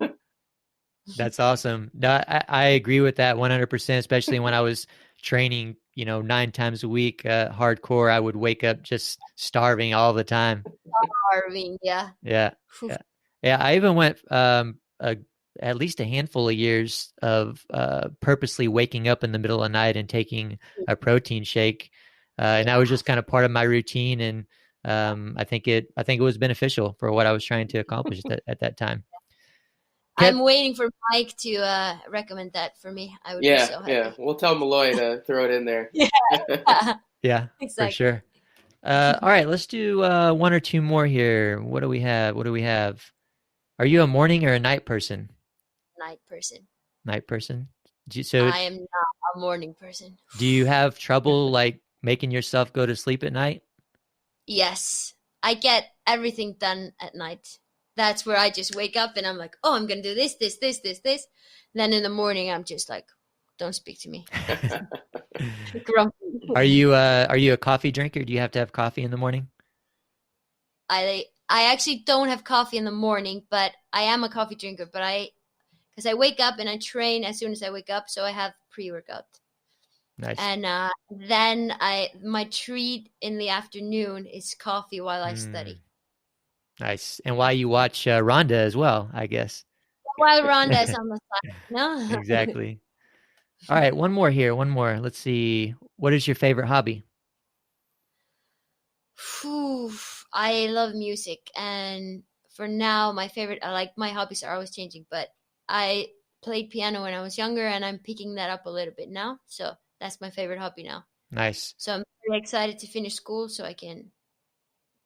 why. That's awesome. No, I agree with that 100%, especially when I was training, 9 times a week, hardcore. I would wake up just starving all the time. Starving, yeah. Yeah. I even went at least a handful of years of purposely waking up in the middle of the night and taking a protein shake. And that was just kind of part of my routine. And I think it was beneficial for what I was trying to accomplish at that time. I'm waiting for Mike to recommend that for me. I would be so happy. Yeah. We'll tell Malloy to throw it in there. Yeah, exactly. for sure. All right, let's do 1 or 2 more here. What do we have? Are you a morning or a night person? Night person. Night person. I am not a morning person. Do you have trouble like making yourself go to sleep at night? Yes. I get everything done at night. That's where I just wake up and I'm like, oh, I'm going to do this. Then in the morning, I'm just like, don't speak to me. Grumpy. Are you a coffee drinker? Do you have to have coffee in the morning? I actually don't have coffee in the morning, but I am a coffee drinker. But because I wake up and I train as soon as I wake up, so I have pre-workout. Nice. And then my treat in the afternoon is coffee while I study. Nice. And while you watch Rhonda as well, I guess. While Rhonda is on the side, no? Exactly. All right, one more here. One more. Let's see. What is your favorite hobby? Whew, I love music, and for now, my hobbies are always changing. But I played piano when I was younger, and I'm picking that up a little bit now. So that's my favorite hobby now. Nice. So I'm very excited to finish school so I can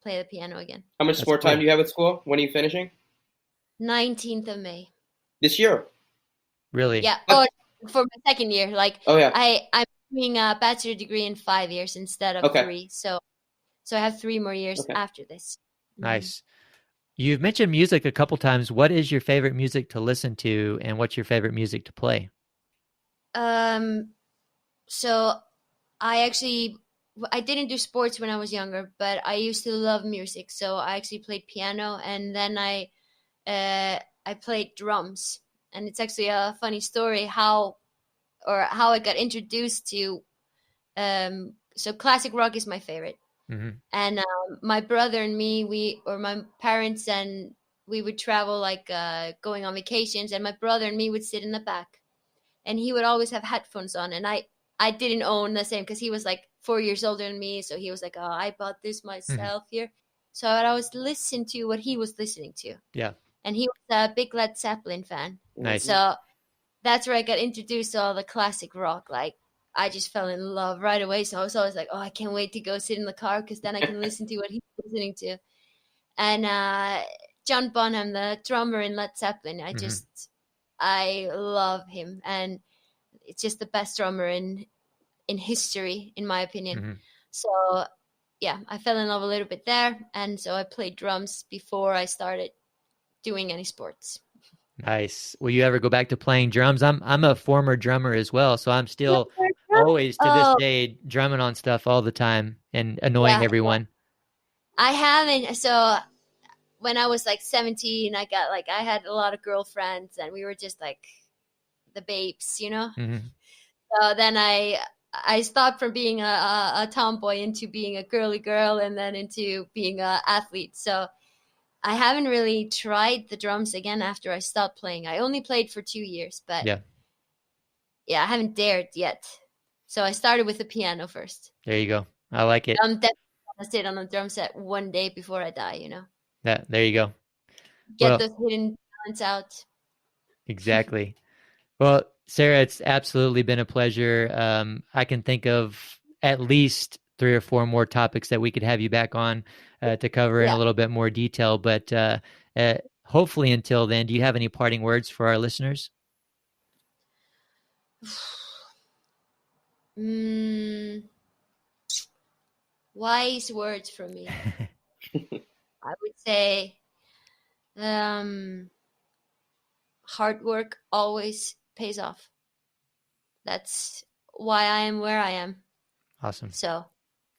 play the piano again. How much sport time do you have at school? When are you finishing? 19th of May. This year? Really? Yeah. Oh, for my second year. Oh, yeah. I'm doing a bachelor degree in 5 years instead of 3. So I have 3 more years after this. Nice. You've mentioned music a couple times. What is your favorite music to listen to, and what's your favorite music to play? So I didn't do sports when I was younger, but I used to love music. So I actually played piano, and then I played drums. And it's actually a funny story how I got introduced to. So classic rock is my favorite. Mm-hmm. And my brother and me, my parents, and we would travel going on vacations, and my brother and me would sit in the back, and he would always have headphones on, and I didn't own the same because he was like 4 years older than me, so he was like, oh, I bought this myself here. So I would always listen to what he was listening to. Yeah. And he was a big Led Zeppelin fan. Nice. So that's where I got introduced to all the classic rock. Like, I just fell in love right away. So I was always like, oh, I can't wait to go sit in the car because then I can listen to what he's listening to. And John Bonham, the drummer in Led Zeppelin, I love him. And it's just the best drummer in history, in my opinion. Mm-hmm. So, yeah, I fell in love a little bit there. And so I played drums before I started doing any sports. Nice. Will you ever go back to playing drums? I'm a former drummer as well, so I'm still always to this day drumming on stuff all the time and annoying everyone. I haven't. So when I was like 17, I had a lot of girlfriends, and we were just like the babes, you know. Mm-hmm. So then I stopped from being a tomboy into being a girly girl, and then into being an athlete. So I haven't really tried the drums again after I stopped playing. I only played for 2 years, but yeah, I haven't dared yet. So I started with the piano first. There you go. I like it. I'm definitely going to sit on a drum set one day before I die, you know. There you go. Get those hidden talents out. Exactly. Well, Sara, it's absolutely been a pleasure. I can think of at least 3 or 4 more topics that we could have you back on to cover in a little bit more detail. But hopefully until then, do you have any parting words for our listeners? Wise words from me. I would say hard work always pays off. That's why I am where I am. Awesome. So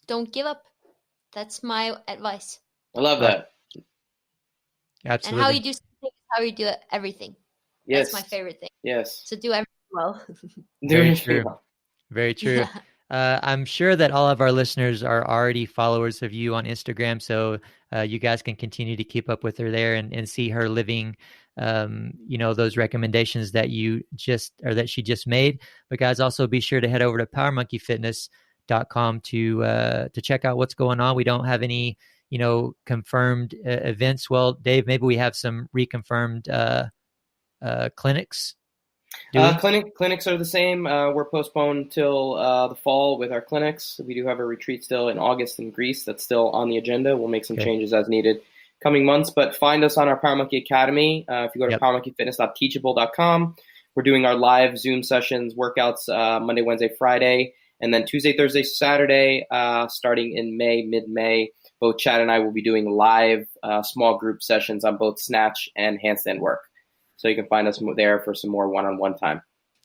don't give up. That's my advice. I love that. Absolutely. And how you do something is how you do everything. Yes. That's my favorite thing. Yes. So do everything well. Very true. Very true. I'm sure that all of our listeners are already followers of you on Instagram, so you guys can continue to keep up with her there and see her living, those recommendations that that she just made. But guys, also be sure to head over to PowerMonkeyFitness.com to check out what's going on. We don't have any, confirmed events. Well, Dave, maybe we have some reconfirmed clinics. Clinics are the same. We're postponed till the fall with our clinics. We do have a retreat still in August in Greece that's still on the agenda. We'll make some changes as needed coming months, but find us on our Power Monkey Academy. If you go to PowerMonkeyFitness.teachable.com, we're doing our live Zoom sessions, workouts Monday, Wednesday, Friday, and then Tuesday, Thursday, Saturday, starting in mid-May. Both Chad and I will be doing live small group sessions on both snatch and handstand work. So you can find us there for some more one-on-one time.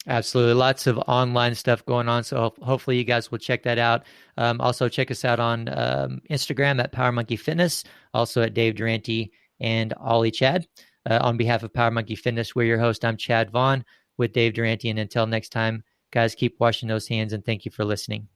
Absolutely. Lots of online stuff going on. So hopefully you guys will check that out. Also check us out on Instagram at Power Monkey Fitness, also at Dave Durante and Ollie Chad. On behalf of Power Monkey Fitness, we're your host. I'm Chad Vaughn with Dave Durante. And until next time, guys, keep washing those hands and thank you for listening.